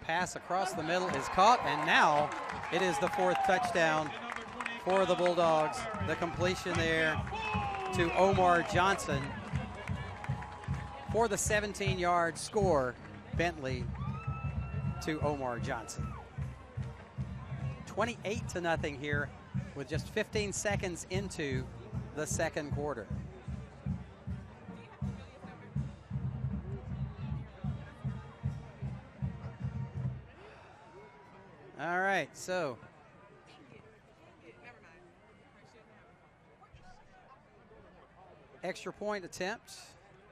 pass across the middle is caught, and now it is the 4th touchdown for the Bulldogs. The completion there to Omar Johnson for the 17-yard score. Bentley to Omar Johnson. 28-0 here with just 15 seconds into the second quarter. All right, so extra point attempt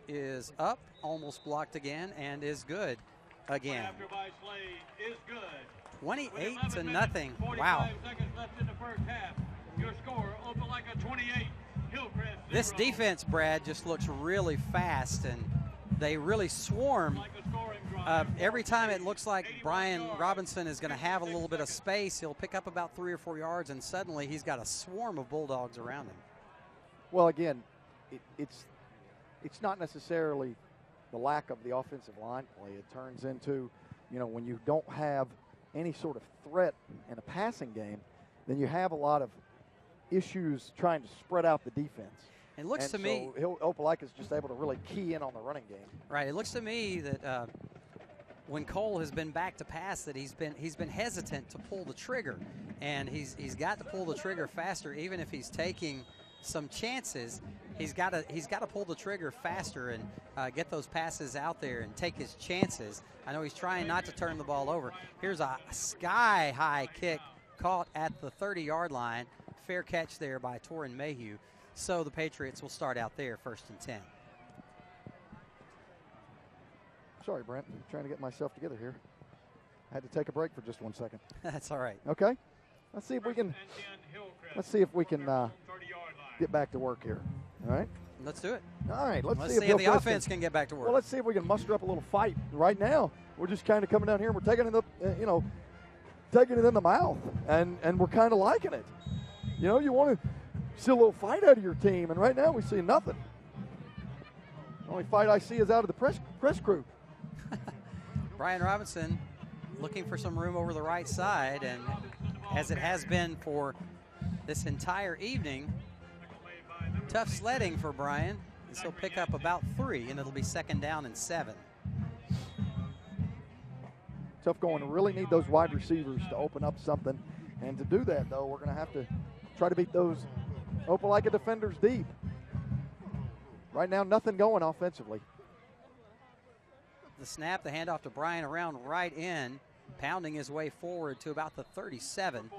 is up, almost blocked again, and is good again. 28-0. Wow. Your score, Opelika 28, Hillcrest 0. This defense, Brad, just looks really fast, and they really swarm. Every time it looks like Brian Robinson is going to have a little bit of space, he'll pick up about 3 or 4 yards, and suddenly he's got a swarm of Bulldogs around him. Well, again, it's not necessarily the lack of the offensive line play. It turns into, when you don't have any sort of threat in a passing game, then you have a lot of issues trying to spread out the defense. It looks to me Opelika is just able to really key in on the running game. Right. It looks to me that when Cole has been back to pass, that he's been hesitant to pull the trigger, and he's got to pull the trigger faster, even if he's taking some chances. He's got to pull the trigger faster and get those passes out there and take his chances. I know he's trying not to turn the ball over. Here's a sky-high kick caught at the 30-yard line. Fair catch there by Torin Mayhew. So the Patriots will start out there, 1st and 10. Sorry, Brent. I'm trying to get myself together here. I had to take a break for just 1 second. That's all right. Okay. Let's see if we can get back to work here. All right. Let's do it. All right. Let's see if the offense can get back to work. Well, let's see if we can muster up a little fight. Right now, we're just kind of coming down here and we're taking it taking it in the mouth, and we're kind of liking it. You want to see a little fight out of your team, and right now we see nothing. The only fight I see is out of the press crew. Brian Robinson looking for some room over the right side, and as it has been for this entire evening, tough sledding for Brian. He'll pick up about 3, and it'll be 2nd down and 7. Tough going. To really need those wide receivers to open up something, and to do that, though, we're going to have to try to beat those Opelika defenders deep. Right now, nothing going offensively. The snap, the handoff to Brian around right in, pounding his way forward to about the 37.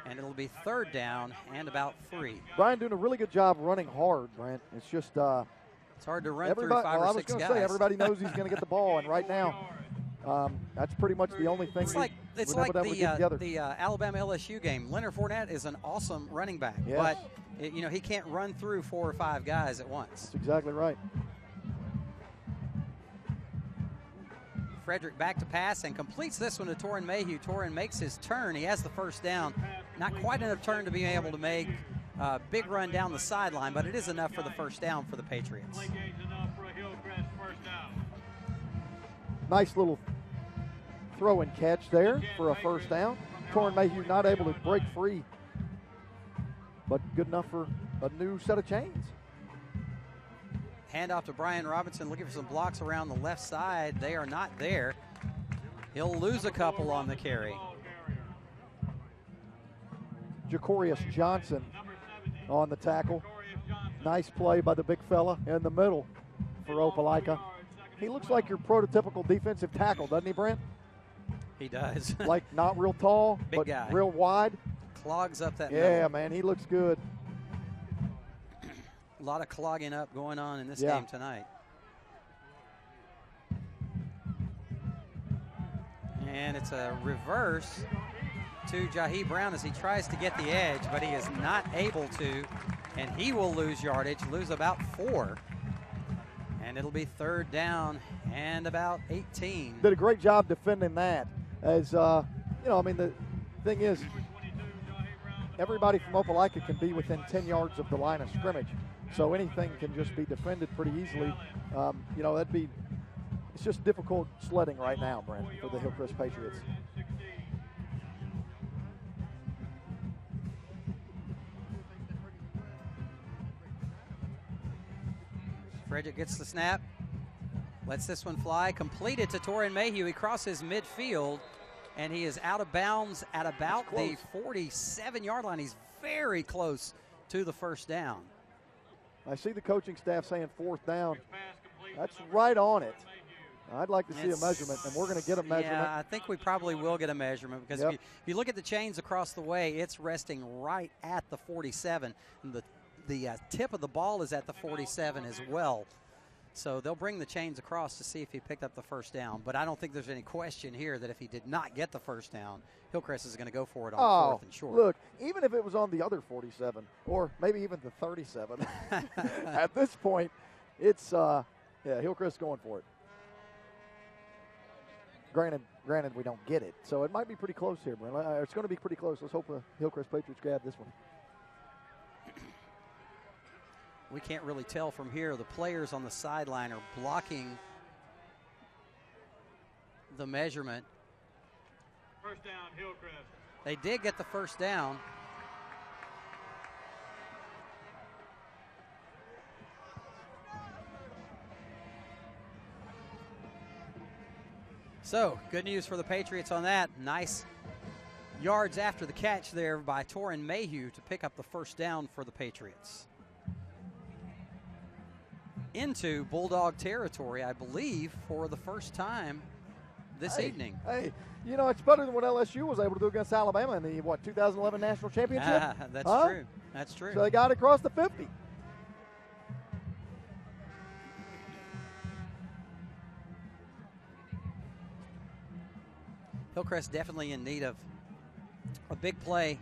And it'll be 3rd down and about 3. Brian doing a really good job running hard, Brent. It's just it's hard to run through 5 or 6 guys. Everybody knows he's going to get the ball, and right now that's pretty much the only thing. It's like the Alabama LSU game. Leonard Fournette is an awesome running back, yes. But he can't run through 4 or 5 guys at once. That's exactly right. Frederick back to pass and completes this one to Torin Mayhew. Torin makes his turn. He has the 1st down. Not quite enough turn to be able to make a big run down the sideline, but it is enough for the 1st down for the Patriots. Nice little throw and catch there for a 1st down. Torin Mayhew not able to break free, but good enough for a new set of chains. Handoff to Brian Robinson, looking for some blocks around the left side. They are not there. He'll lose a couple on the carry. Jacorius Johnson on the tackle. Nice play by the big fella in the middle for Opelika. He looks like your prototypical defensive tackle, doesn't he, Brent? He does. Like not real tall, big but guy. Real wide. Clogs up that Yeah, middle. man, he looks good. A lot of clogging up going on in this game tonight. And it's a reverse to Jahi Brown as he tries to get the edge, but he is not able to, and he will lose yardage, lose about 4. And it'll be 3rd down and about 18. Did a great job defending that. As, the thing is, everybody from Opelika can be within 10 yards of the line of scrimmage. So anything can just be defended pretty easily. That'd be it's just difficult sledding right now, Brent, for the Hillcrest Patriots. Frederick gets the snap, lets this one fly, completed to Torin Mayhew. He crosses midfield, and he is out of bounds at about the 47-yard line. He's very close to the first down. I see the coaching staff saying 4th down. That's right on it. I'd like to see a measurement, and we're going to get a measurement. Yeah, I think we probably will get a measurement because if you look at the chains across the way, it's resting right at the 47. And the tip of the ball is at the 47 as well. So they'll bring the chains across to see if he picked up the first down. But I don't think there's any question here that if he did not get the first down, Hillcrest is going to go for it on 4th and short. Look, even if it was on the other 47 or maybe even the 37, at this point, it's Hillcrest going for it. Granted, we don't get it, so it might be pretty close here, Brent. It's going to be pretty close. Let's hope the Hillcrest Patriots grab this one. We can't really tell from here. The players on the sideline are blocking the measurement. First down, Hillcrest. They did get the first down. So, good news for the Patriots on that. Nice yards after the catch there by Torin Mayhew to pick up the first down for the Patriots. Into Bulldog territory, I believe, for the first time this evening. Hey, you know, it's better than what LSU was able to do against Alabama in the, 2011 National Championship? That's true. That's true. So they got across the 50. Hillcrest definitely in need of a big play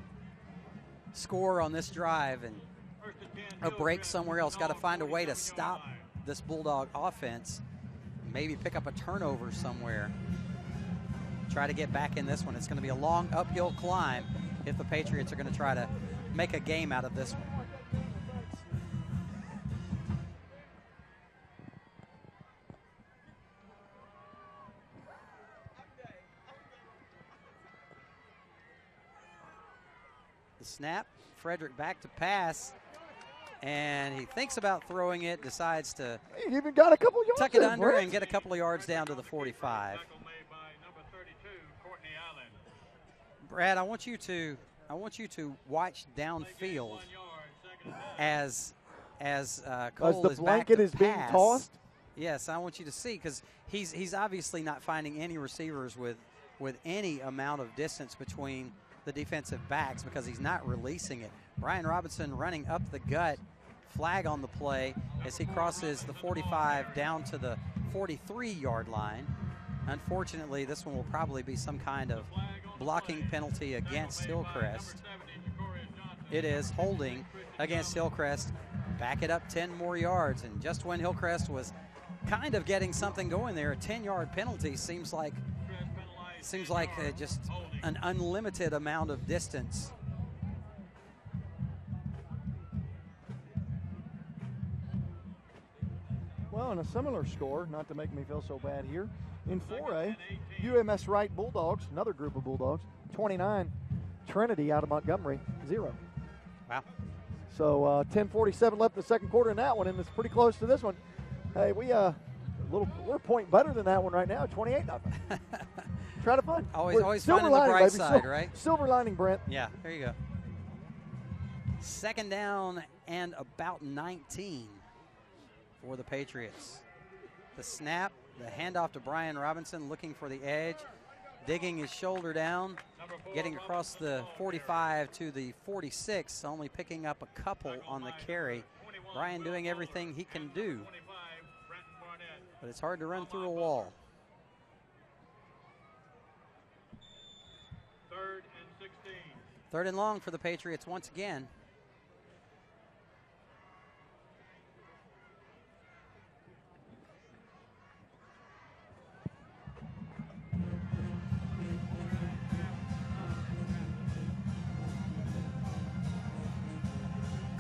score on this drive and a break somewhere else. Got to find a way to stop this Bulldog offense. Maybe pick up a turnover somewhere. Try to get back in this one. It's going to be a long uphill climb if the Patriots are going to try to make a game out of this one. The snap, Frederick back to pass, and he thinks about throwing it, decides to he even got a couple yards tuck it under and get a couple of yards down to the 45. Brad, I want you to watch downfield as Cole the blanket is being tossed. Yes, I want you to see, because he's obviously not finding any receivers with any amount of distance between the defensive backs because he's not releasing it. Brian Robinson running up the gut, flag on the play as he crosses the 45 down to the 43-yard line. Unfortunately, this one will probably be some kind of blocking penalty against Hillcrest. It is holding against Hillcrest. Back it up 10 more yards, and just when Hillcrest was kind of getting something going there, a 10-yard penalty seems like just an unlimited amount of distance. Well, in a similar score, not to make me feel so bad here, in 4A, UMS Wright Bulldogs, another group of Bulldogs, 29, Trinity out of Montgomery, 0. Wow. So 10:47 left in the second quarter in that one, and it's pretty close to this one. Hey, we're a point better than that one right now, 28-0. Try to fun. Always finding the bright side, right? Silver lining, Brent. Yeah, there you go. Second down and about 19 for the Patriots. The snap, the handoff to Brian Robinson, looking for the edge, digging his shoulder down, getting across the 45 to the 46, only picking up a couple on the carry. Brian doing everything he can do, but it's hard to run through a wall. 3rd and 16. 3rd and long for the Patriots once again.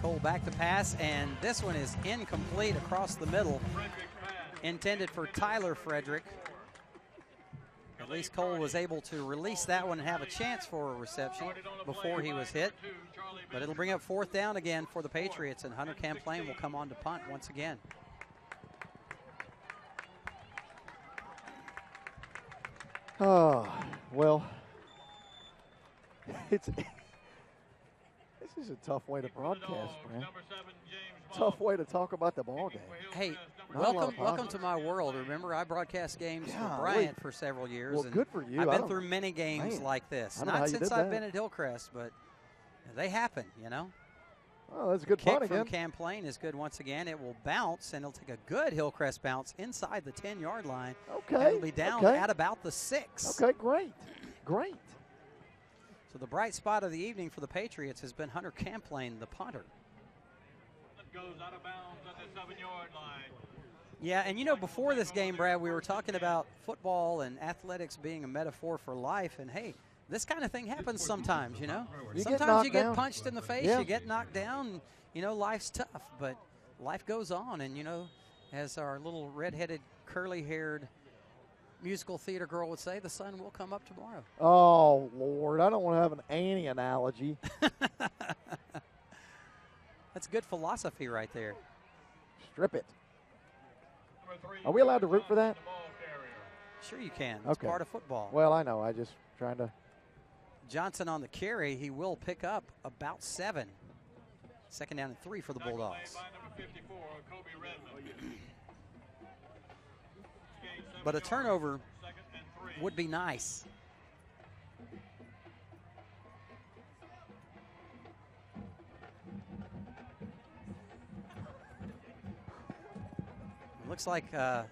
Cole back to pass, and this one is incomplete across the middle. intended for Tyler Frederick. At least Cole was able to release that one and have a chance for a reception before he was hit. But it'll bring up 4th down again for the Patriots, and Hunter Camplain will come on to punt once again. Oh, well, this is a tough way to broadcast, man. Tough way to talk about the ball game. Hey, welcome to my world. Remember, I broadcast games for Bryant for several years. Well, and good for you. I've been through many games like this. Not since I've been at Hillcrest, but they happen, you know. Oh, that's a good Kick punt again. from Camplain is good once again. It will bounce, and it'll take a good Hillcrest bounce inside the 10-yard line. Okay. It'll be down at about the 6. Okay, great. Great. So the bright spot of the evening for the Patriots has been Hunter Camplain, the punter. Goes out of bounds at the 7-yard line. Yeah, and you know, before this game, Brad, we were talking about football and athletics being a metaphor for life, and hey, this kind of thing happens sometimes, you know. Sometimes you get punched in the face, you get knocked down, you know, life's tough, but life goes on, and you know, as our little red-headed, curly-haired musical theater girl would say, the sun will come up tomorrow. Oh, Lord, I don't want to have an Annie analogy. That's good philosophy right there. Strip it. Are we allowed to root for that? Sure you can. It's part of football. Well, I know. I just trying to. Johnson on the carry. He will pick up about 7. 2nd down and 3 for the Bulldogs. But a turnover would be nice. It looks like Lakeith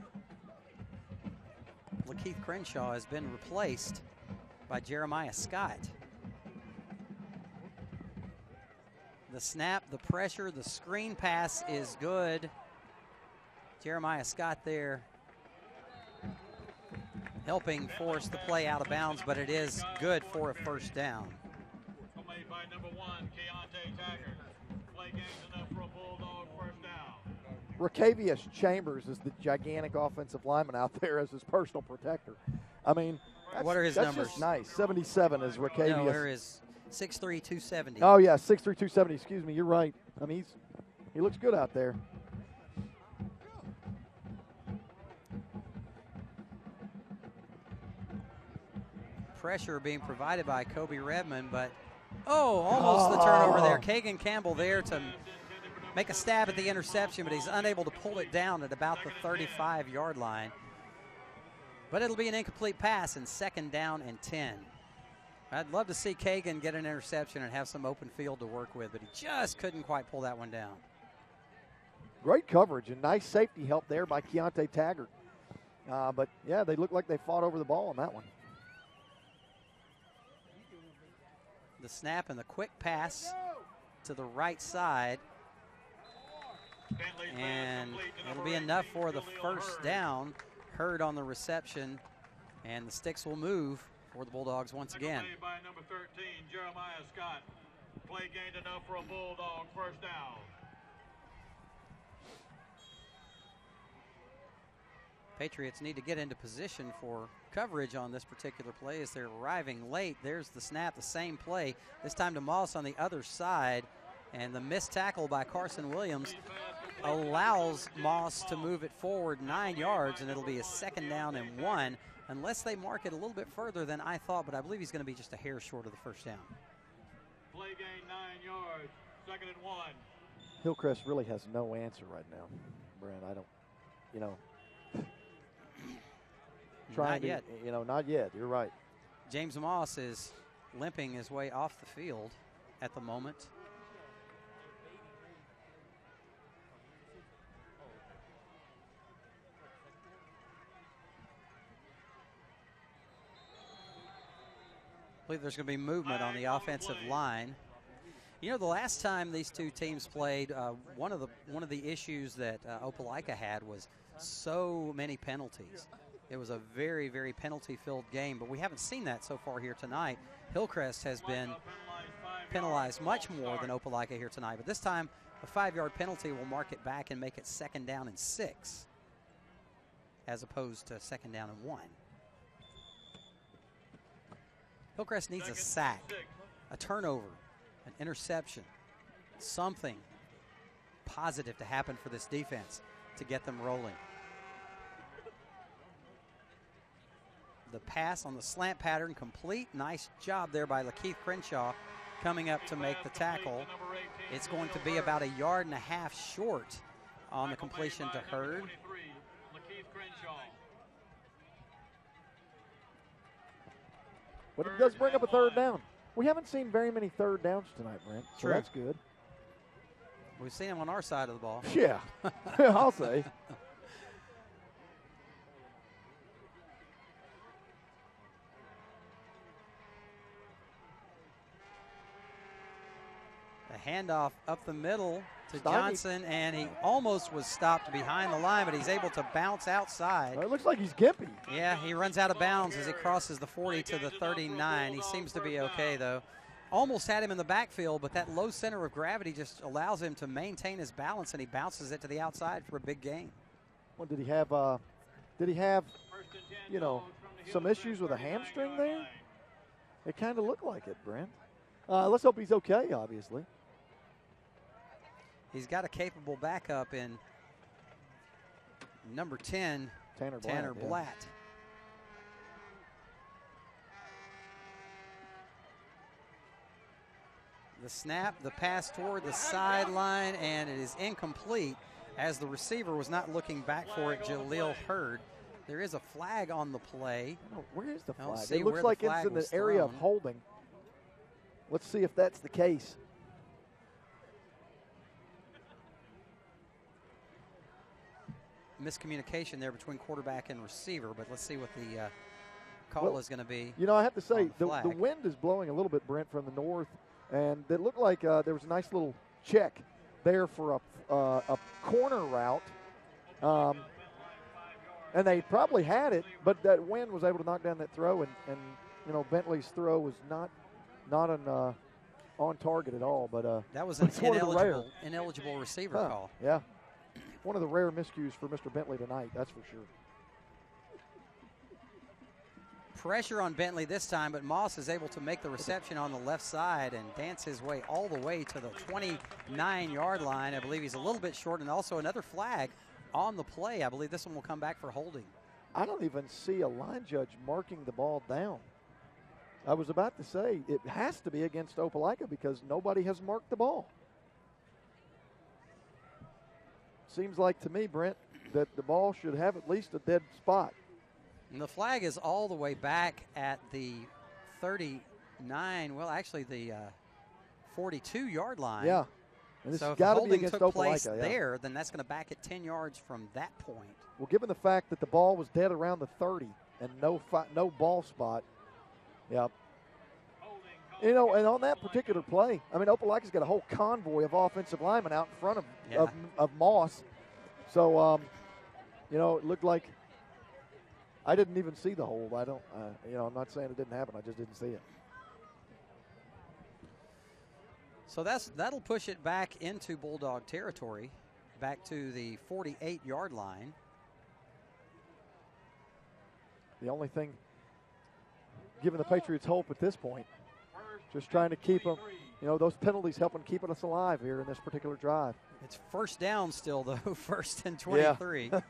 Crenshaw has been replaced by Jeremiah Scott. The snap, the pressure, the screen pass is good. Jeremiah Scott there helping force the play out of bounds, but it is good for a 1st down. Made by number 1, Keontae Taggart. Play gains enough for a Bulldog 1st down. Racavius Chambers is the gigantic offensive lineman out there as his personal protector. I mean, what are his that's numbers? Just nice. 77 is Racavius. No, there is 6'3", 270. Oh, yeah, 6'3", 270. Excuse me, you're right. I mean, he looks good out there. Pressure being provided by Kobe Redmond, but almost the turnover there. Kagan Campbell there to make a stab at the interception, but he's unable to pull it down at about the 35-yard line. But it'll be an incomplete pass and 2nd down and 10. I'd love to see Kagan get an interception and have some open field to work with, but he just couldn't quite pull that one down. Great coverage and nice safety help there by Keontae Taggart. But, yeah, they look like they fought over the ball on that one. The snap and the quick pass to the right side. And it'll be enough for the 1st down. Hurd on the reception, and the sticks will move for the Bulldogs once again. Made by number 13, Jeremiah Scott. Play gained enough for a Bulldog 1st down. Patriots need to get into position for coverage on this particular play as they're arriving late. There's the snap, the same play, this time to Moss on the other side, and the missed tackle by Carson Williams allows Moss to move it forward 9 yards, and it'll be a 2nd down and 1, unless they mark it a little bit further than I thought, but I believe he's going to be just a hair short of the 1st down. Play gain 9 yards, 2nd and 1. Hillcrest really has no answer right now, Brent. I don't, Not yet. Not yet. You're right. James Moss is limping his way off the field at the moment. I believe there's going to be movement on the offensive line. You know, the last time these two teams played, one of the issues that Opelika had was so many penalties. It was a very, very penalty-filled game, but we haven't seen that so far here tonight. Hillcrest has been penalized much more than Opelika here tonight, but this time a 5-yard penalty will mark it back and make it 2nd down and 6. as opposed to 2nd down and 1. Hillcrest needs a sack, a turnover, an interception, something positive to happen for this defense to get them rolling. The pass on the slant pattern complete. Nice job there by Lakeith Crenshaw coming up to make the tackle. It's going to be about 1.5 yards short on the completion to Hurd. But it does bring up a 3rd down. We haven't seen very many 3rd downs tonight, Brent, so True. that's good. We've seen him on our side of the ball. Yeah, I'll say. The handoff up the middle to Stocky. Johnson, and he almost was stopped behind the line, but he's able to bounce outside. Well, it looks like he's gimpy. Yeah, he runs out of bounds as he crosses the 40 to the 39. He seems to be okay, though. Almost had him in the backfield, but that low center of gravity just allows him to maintain his balance, and he bounces it to the outside for a big gain. Well, did he have, you know, some issues with a hamstring there? It kind of looked like it, Brent. Let's hope he's okay, obviously. He's got a capable backup in number 10, Tanner Blatt. Yeah. The snap, the pass toward the sideline, and it is incomplete as the receiver was not looking back for it, Jaleel Hurd. There is a flag on the play. Oh, where is the I don't flag? see It looks where like the it's flag in the was area of thrown. holding. Let's see if that's the case. Miscommunication there between quarterback and receiver, but let's see what the call is going to be. You know, I have to say, on the the flag. wind is blowing a little bit, Brent, from the north, and it looked like there was a nice little check there for a corner route. And they probably had it, but that wind was able to knock down that throw, and you know, Bentley's throw was not on target at all. But that was an it's one of the rare. ineligible receiver Huh, call. Yeah, one of the rare miscues for Mr. Bentley tonight, that's for sure. Pressure on Bentley this time, but Moss is able to make the reception on the left side and dance his way all the way to the 29-yard line. I believe he's a little bit short, and also another flag on the play. I believe this one will come back for holding. I don't even see a line judge marking the ball down. I was about to say it has to be against Opelika because nobody has marked the ball. Seems like to me, Brent, that the ball should have at least a dead spot. And the flag is all the way back at the 39, well, actually the 42-yard line. Yeah. And this so has if got to be holding against took Opelika. place Yeah. there, then that's going to back it 10 yards from that point. Well, given the fact that the ball was dead around the 30 and no ball spot, yeah. You know, and on that particular play, I mean, Opelika's got a whole convoy of offensive linemen out in front of Moss. So, you know, it looked like I didn't even see the hold. I don't, you know, I'm not saying it didn't happen. I just didn't see it. So that'll push it back into Bulldog territory, back to the 48-yard line. The only thing giving the Patriots hope at this point, just trying to keep them, you know, those penalties helping keeping us alive here in this particular drive. It's first down still, though, 1st and 23. Yeah.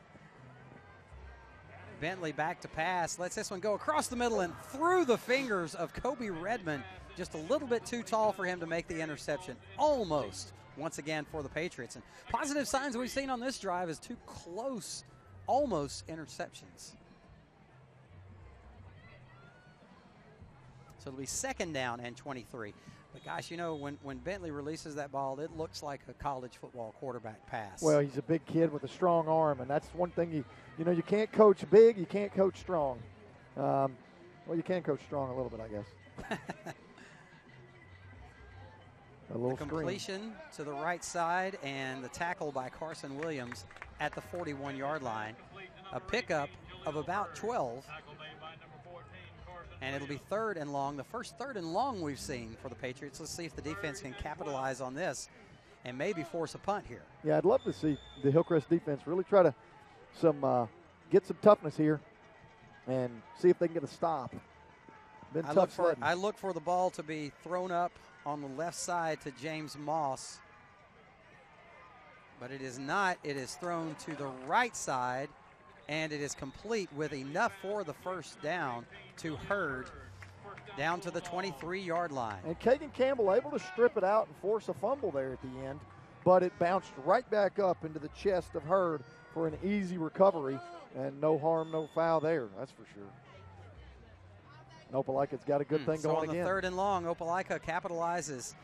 Bentley back to pass, lets this one go across the middle and through the fingers of Kobe Redmond. Just a little bit too tall for him to make the interception. Almost, once again, for the Patriots. And positive signs we've seen on this drive is two close, almost interceptions. So it'll be 2nd down and 23. But, gosh, you know, when Bentley releases that ball, it looks like a college football quarterback pass. Well, he's a big kid with a strong arm, and that's one thing you know, you can't coach big, you can't coach strong. Well, you can coach strong a little bit, I guess. A little the completion to the right side and the tackle by Carson Williams at the 41-yard line. A pickup of about 12. And it'll be 3rd and long, the first 3rd and long we've seen for the Patriots. Let's see if the defense can capitalize on this and maybe force a punt here. Yeah, I'd love to see the Hillcrest defense really try to some get some toughness here and see if they can get a stop. Been tough sledding. I look for the ball to be thrown up on the left side to James Moss. But it is not. It is thrown to the right side, and it is complete with enough for the first down to Hurd down to the 23-yard line. And Kagan Campbell able to strip it out and force a fumble there at the end, but it bounced right back up into the chest of Hurd for an easy recovery, and no harm, no foul there, that's for sure. And Opelika's got a good thing going again. So on the 3rd and long, Opelika capitalizes,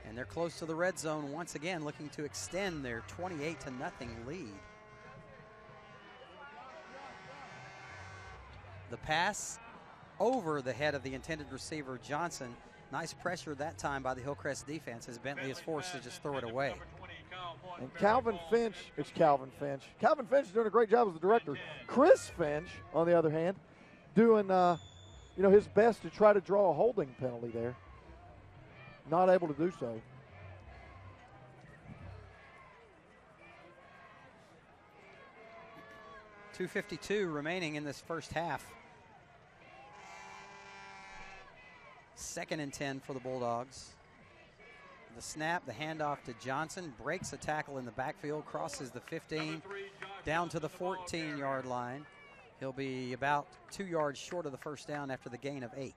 and they're close to the red zone once again, looking to extend their 28-0 lead. The pass over the head of the intended receiver, Johnson. Nice pressure that time by the Hillcrest defense as Bentley is forced to just throw it away. And Calvin Finch is doing a great job as the director. Chris Finch, on the other hand, doing his best to try to draw a holding penalty there. Not able to do so. .252 remaining in this first half. 2nd and 10 for the Bulldogs. The snap, the handoff to Johnson, breaks a tackle in the backfield, crosses the 15, down to the 14-yard line. He'll be about 2 yards short of the first down after the gain of 8.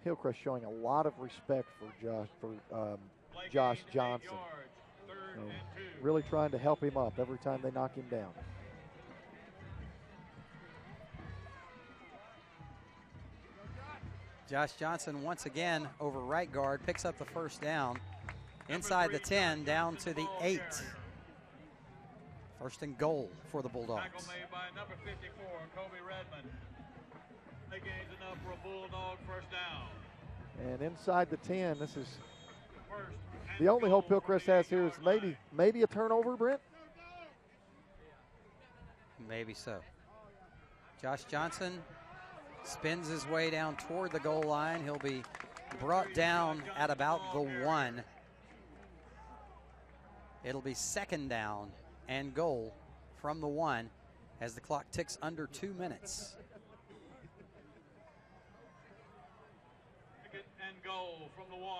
Hillcrest showing a lot of respect for Josh Johnson. Really trying to help him up every time they knock him down. Josh Johnson once again over right guard, picks up the first down. Inside the 10, down to the 8. 1st and goal for the Bulldogs. Tackle made by number 54, Kobe Redmond. They gains enough for a Bulldog first down. And inside the 10, this is the only hope Hillcrest has here is maybe a turnover, Brent? Maybe so. Josh Johnson spins his way down toward the goal line. He'll be brought down at about the 1. It'll be 2nd down and goal from the 1 as the clock ticks under 2 minutes. And goal from the 1.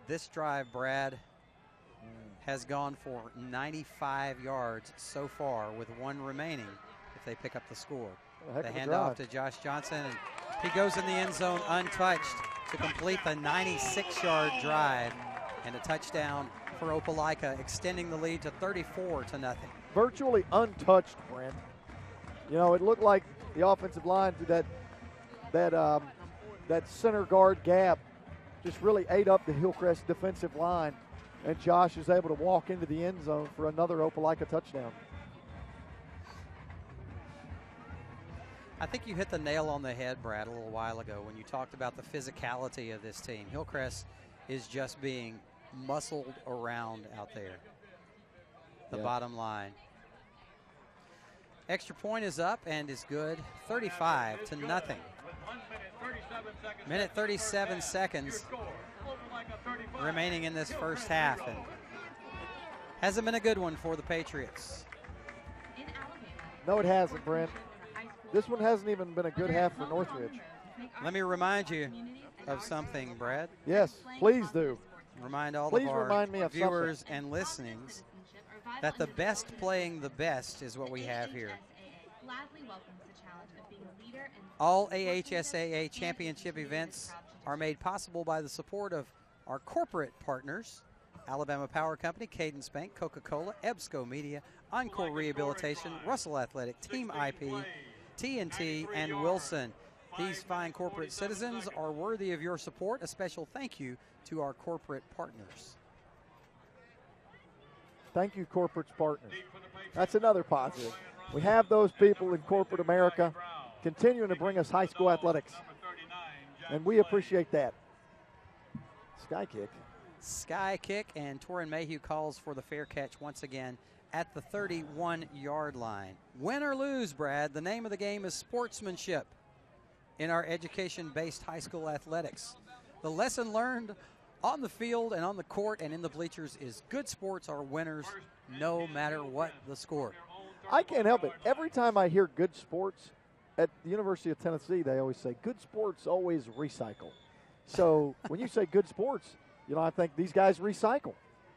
This drive, Brad, has gone for 95 yards so far with 1 remaining if they pick up the score. The handoff to Josh Johnson, and he goes in the end zone untouched to complete the 96-yard drive and a touchdown for Opelika, extending the lead to 34-0. Virtually untouched, Brent. It looked like the offensive line through that center guard gap just really ate up the Hillcrest defensive line, and Josh is able to walk into the end zone for another Opelika touchdown. I think you hit the nail on the head, Brad, a little while ago when you talked about the physicality of this team. Hillcrest is just being muscled around out there. The bottom line. Extra point is up and is good. 35-0. Minute 37 seconds remaining in this first half. And hasn't been a good one for the Patriots. No, it hasn't, Brent. This one hasn't even been a good half for Northridge. Let me remind you of something, Brad. Yes, please do. Remind all Please of our remind me of viewers and listenings that the best playing the best is what we have here. All AHSAA championship events are made possible by the support of our corporate partners, Alabama Power Company, Cadence Bank, Coca-Cola, EBSCO Media, Encore Rehabilitation, Russell Athletic, Team IP, TNT, and Wilson. These fine corporate citizens are worthy of your support. A special thank you to our corporate partners. Thank you, corporate partners. That's another positive. We have those people in corporate America continuing to bring us high school athletics, and we appreciate that. Sky kick, and Torrin Mayhew calls for the fair catch once again at the 31-yard line. Win or lose, Brad, the name of the game is sportsmanship in our education-based high school athletics. The lesson learned on the field and on the court and in the bleachers is good sports are winners no matter what the score. I can't help it. Every time I hear good sports at the University of Tennessee, they always say good sports always recycle. So when you say good sports, I think these guys recycle.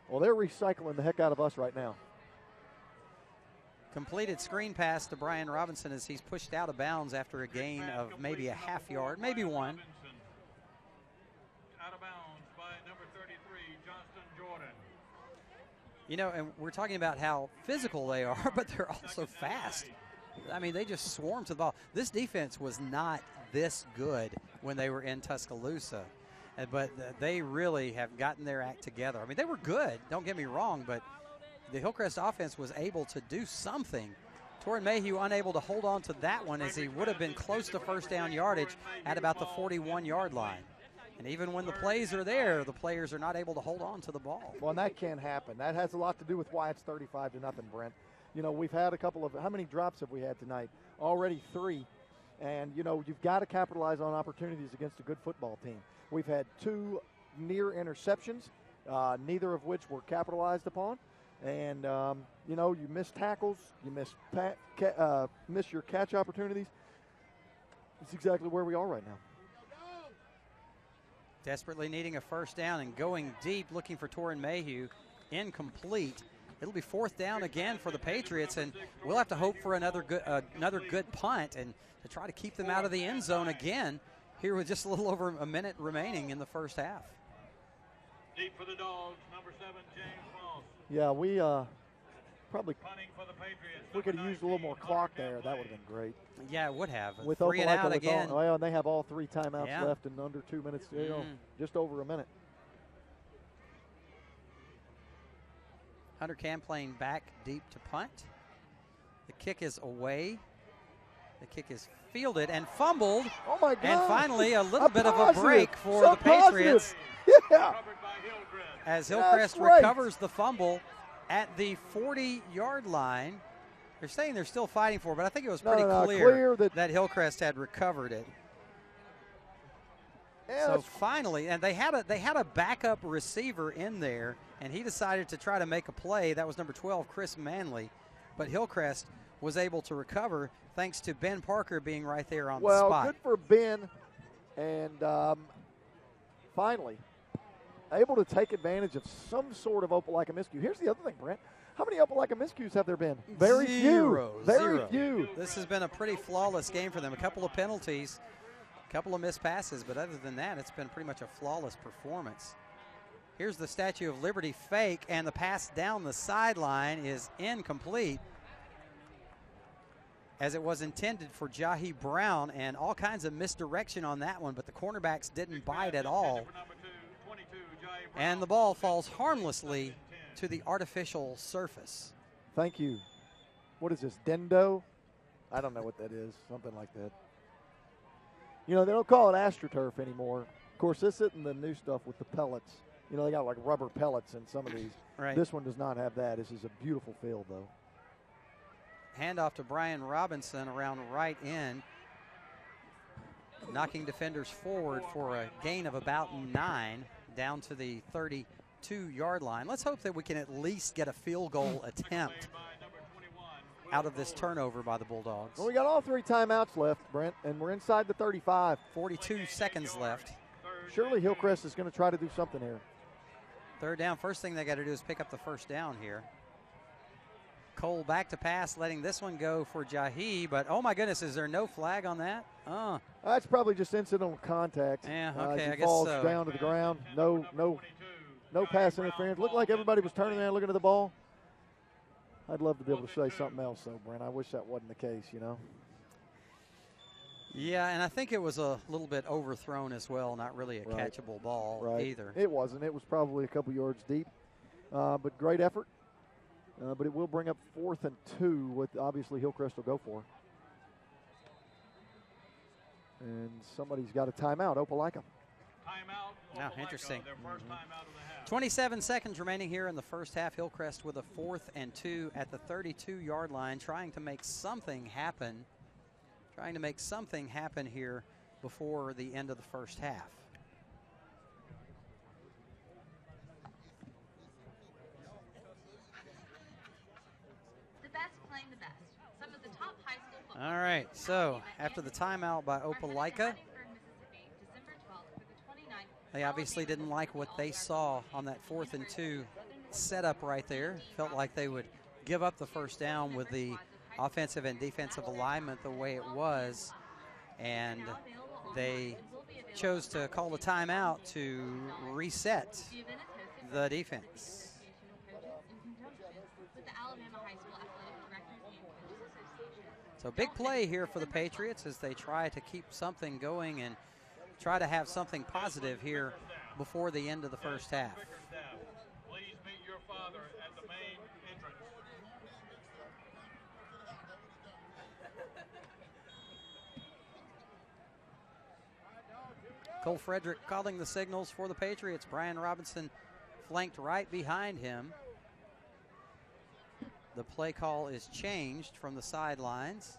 Well, they're recycling the heck out of us right now. Completed screen pass to Brian Robinson as he's pushed out of bounds after a gain of maybe a half yard, maybe one. Out of bounds by number 33, Johnston Jordan. And we're talking about how physical they are, but they're also fast. I mean, they just swarm to the ball. This defense was not this good when they were in Tuscaloosa, but they really have gotten their act together. I mean, they were good, don't get me wrong, but the Hillcrest offense was able to do something. Torrin Mayhew unable to hold on to that one as he would have been close to first down yardage at about the 41-yard line. And even when the plays are there, the players are not able to hold on to the ball. Well, and that can't happen. That has a lot to do with why it's 35-0, Brent. We've had a couple of – how many drops have we had tonight? Already 3. And, you've got to capitalize on opportunities against a good football team. We've had 2 near interceptions, neither of which were capitalized upon. And, you miss tackles, you miss your catch opportunities. It's exactly where we are right now. Desperately needing a first down and going deep, looking for Torrin Mayhew. Incomplete. It'll be 4th down again for the Patriots, and we'll have to hope for another good punt and to try to keep them out of the end zone again here with just a little over a minute remaining in the first half. Deep for the Dogs, number 7, James Moss. Yeah, we probably Punting for the Patriots. If we could have used a little more clock there, that would have been great. Yeah, it would have. With 3 and out again. And they have all 3 timeouts left in under 2 minutes, just over a minute. Hunter Camplain back deep to punt. The kick is away. The kick is fielded and fumbled. Oh, my God. And finally, a little bit of a break for the Patriots. Yeah. As Hillcrest recovers the fumble at the 40-yard line. They're saying they're still fighting for it, but I think it was pretty clear that Hillcrest had recovered it. Yeah, so finally, and they had a backup receiver in there, and he decided to try to make a play. That was number 12, Chris Manley. But Hillcrest was able to recover thanks to Ben Parker being right there on the spot. Well, good for Ben. And finally, able to take advantage of some sort of Opelika miscue. Here's the other thing, Brent. How many Opelika miscues have there been? Very few. Very few. This has been a pretty flawless game for them. A couple of penalties, a couple of missed passes, but other than that, it's been pretty much a flawless performance. Here's the Statue of Liberty fake, and the pass down the sideline is incomplete, as it was intended for Jahi Brown, and all kinds of misdirection on that one, but the cornerbacks didn't bite at all. And the ball falls harmlessly to the artificial surface. Thank you. What is this, Dendo? I don't know what that is, something like that. They don't call it AstroTurf anymore. Of course, this isn't the new stuff with the pellets. They got like rubber pellets in some of these. Right. This one does not have that. This is a beautiful field, though. Handoff to Brian Robinson around right end, knocking defenders forward for a gain of about 9 down to the 32-yard line. Let's hope that we can at least get a field goal attempt out of this turnover by the Bulldogs. Well, we got all 3 timeouts left, Brent, and we're inside the 35. 42 seconds left. Surely Hillcrest is going to try to do something here. 3rd down. First thing they got to do is pick up the first down here. Cole back to pass, letting this one go for Jahi, but oh my goodness, is there no flag on that? That's probably just incidental contact. Yeah, okay, he I guess falls so. Down to the ground. No pass interference. Looked like everybody was turning around looking at the ball. I'd love to be able to say something else, though, Brent. I wish that wasn't the case, Yeah, and I think it was a little bit overthrown as well, not really a catchable ball either. It wasn't. It was probably a couple yards deep, but great effort. But it will bring up 4th and 2, what obviously Hillcrest will go for. And somebody's got a timeout, Opelika. Now, interesting. 27 seconds remaining here in the first half. Hillcrest with a 4th and 2 at the 32-yard line, trying to make something happen. Trying to make something happen here before the end of the first half. The best playing the best. right, so after the timeout by Opelika, they obviously didn't like what they saw on that 4th and 2 setup right there. Felt like they would give up the first down with the offensive and defensive alignment the way it was, and they chose to call the timeout to reset the defense. So big play here for the Patriots as they try to keep something going and try to have something positive here before the end of the first half. Please meet your father at the main entrance. Cole Frederick calling the signals for the Patriots. Brian Robinson flanked right behind him. The play call is changed from the sidelines.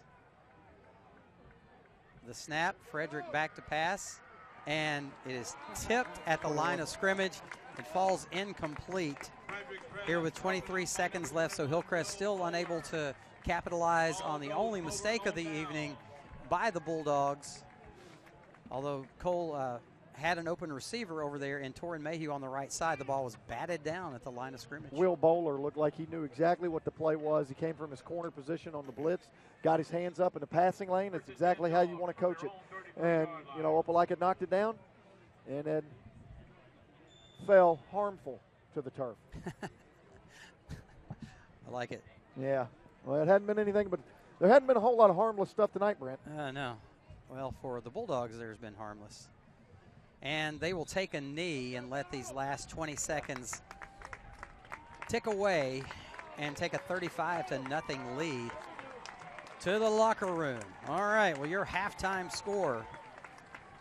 The snap, Frederick back to pass, and it is tipped at the line of scrimmage. It falls incomplete here with 23 seconds left, so Hillcrest still unable to capitalize on the only mistake of the evening by the Bulldogs. Although Cole had an open receiver over there and Torrin Mayhew on the right side, the ball was batted down at the line of scrimmage. Will Bowler looked like he knew exactly what the play was. He came from his corner position on the blitz, got his hands up in the passing lane. It's exactly how you want to coach it. And, you know, Opelika knocked it down and then fell harmful to the turf. I like it. Yeah. Well, it hadn't been anything, but there hadn't been a whole lot of harmless stuff tonight, Brent. No. Well, for the Bulldogs, there's been harmless. And they will take a knee and let these last 20 seconds tick away and take a 35-0 lead to the locker room. All right, well, your halftime score,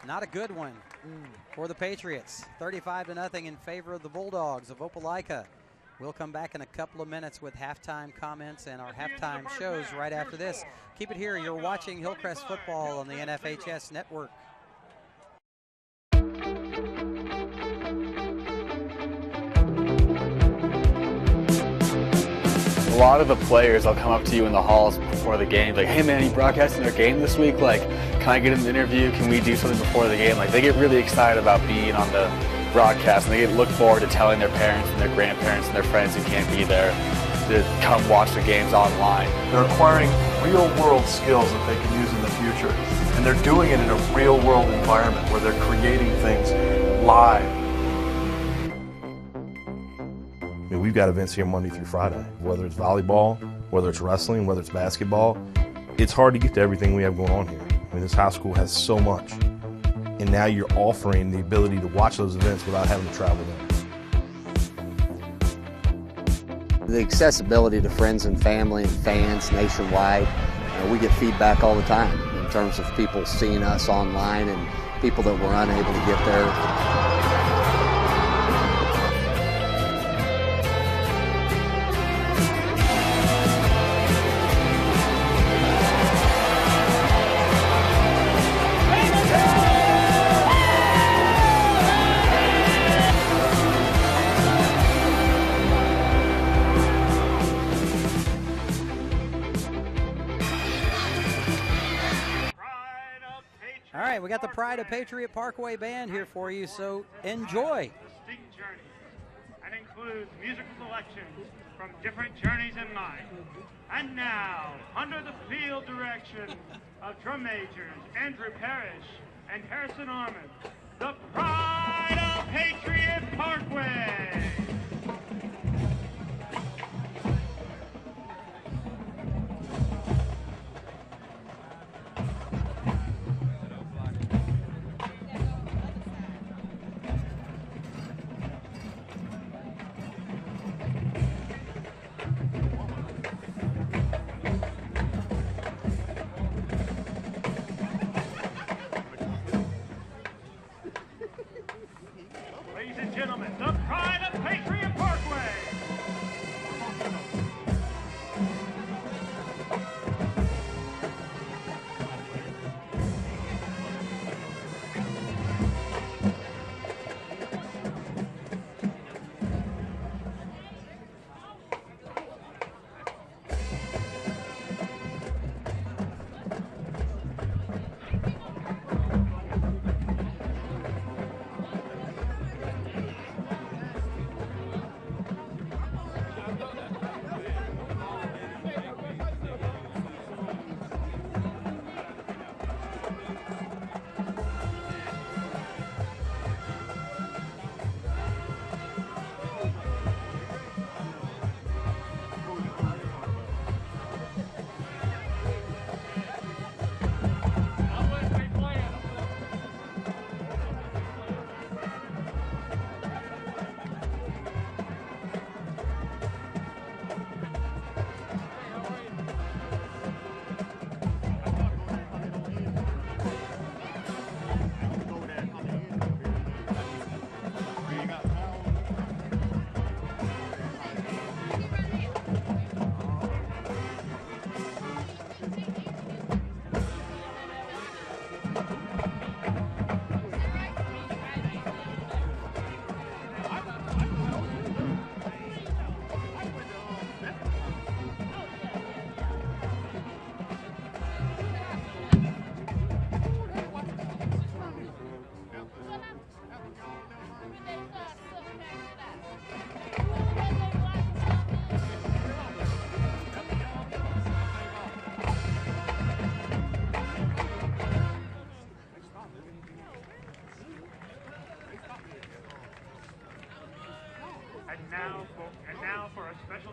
not a good one for the Patriots. 35-0 in favor of the Bulldogs of Opelika. We'll come back in a couple of minutes with halftime comments and our halftime shows right after this. Keep it here. You're watching Hillcrest football on the NFHS Network. A lot of the players, they'll come up to you in the halls before the game, like, hey man, you broadcasting their game this week? Like, can I get an interview? Can we do something before the game? Like, they get really excited about being on the broadcast, and they look forward to telling their parents and their grandparents and their friends who can't be there to come watch the games online. They're acquiring real-world skills that they can use in the future, and they're doing it in a real-world environment where they're creating things live. I mean, we've got events here Monday through Friday, whether it's volleyball, whether it's wrestling, whether it's basketball. It's hard to get to everything we have going on here. I mean, this high school has so much. And now you're offering the ability to watch those events without having to travel them. The accessibility to friends and family and fans nationwide, we get feedback all the time in terms of people seeing us online and people that were unable to get there. We got the Pride of Patriot Parkway Band here for you, so enjoy. Distinct journey and includes musical selections from different journeys in life. And now, under the field direction of drum majors Andrew Parrish and Harrison Orman, the Pride of Patriot Parkway. Ladies and gentlemen, the Pride of Patriot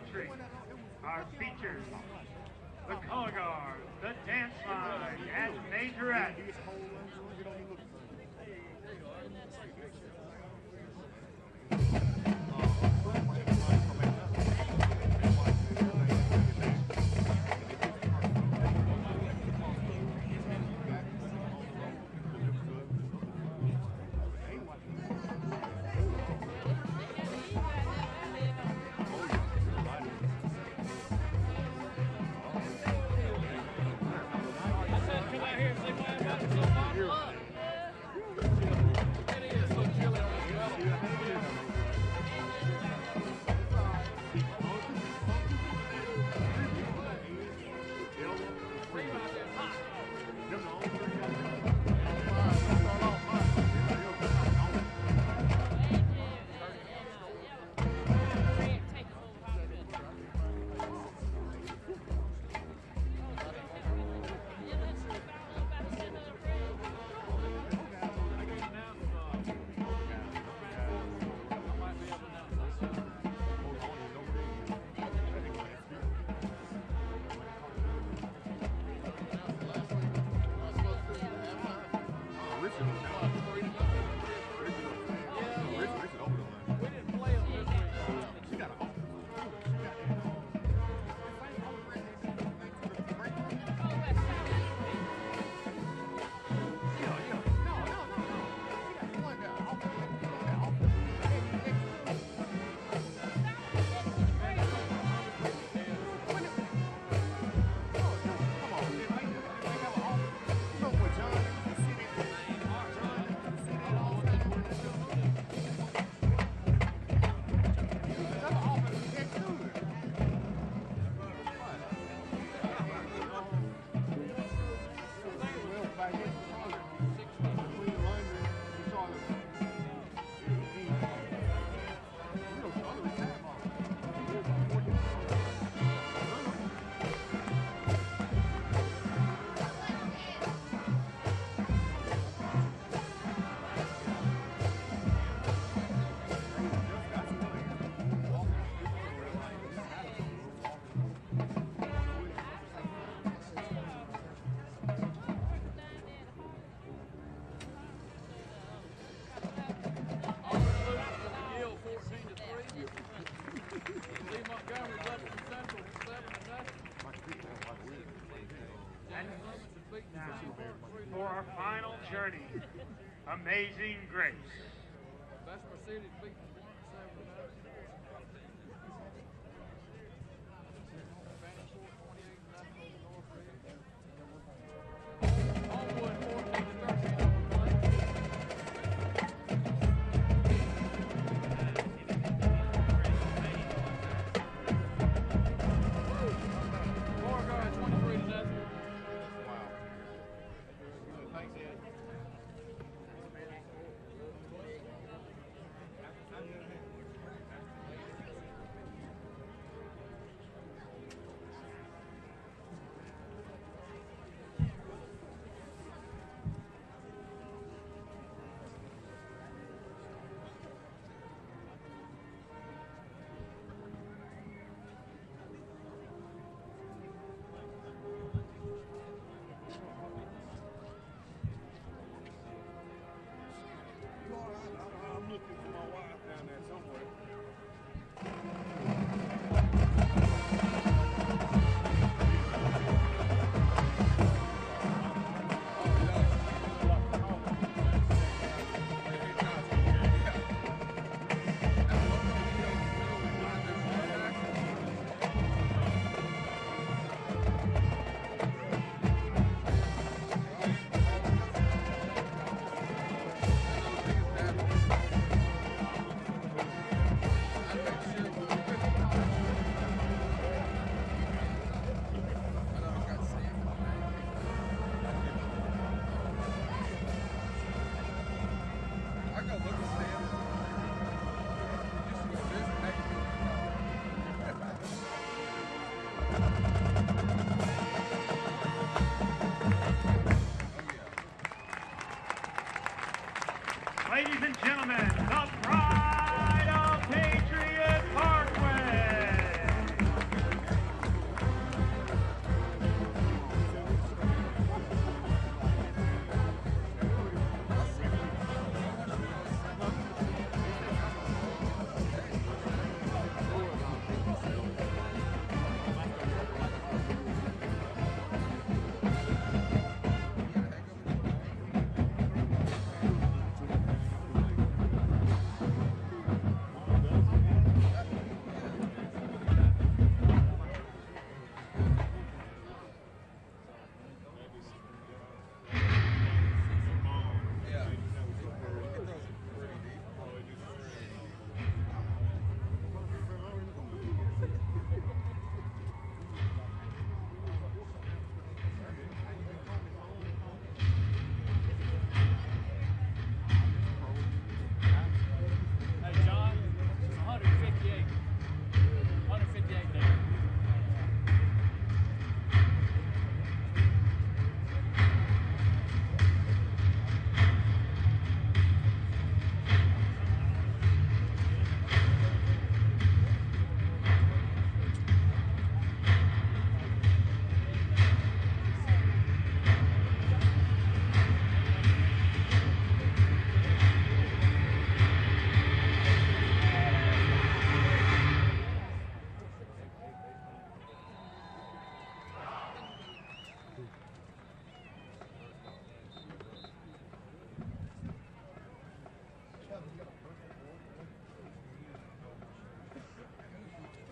entry are featured the color guard, the dance line, and majorette. For our final journey, Amazing Grace. That's Mercedes beating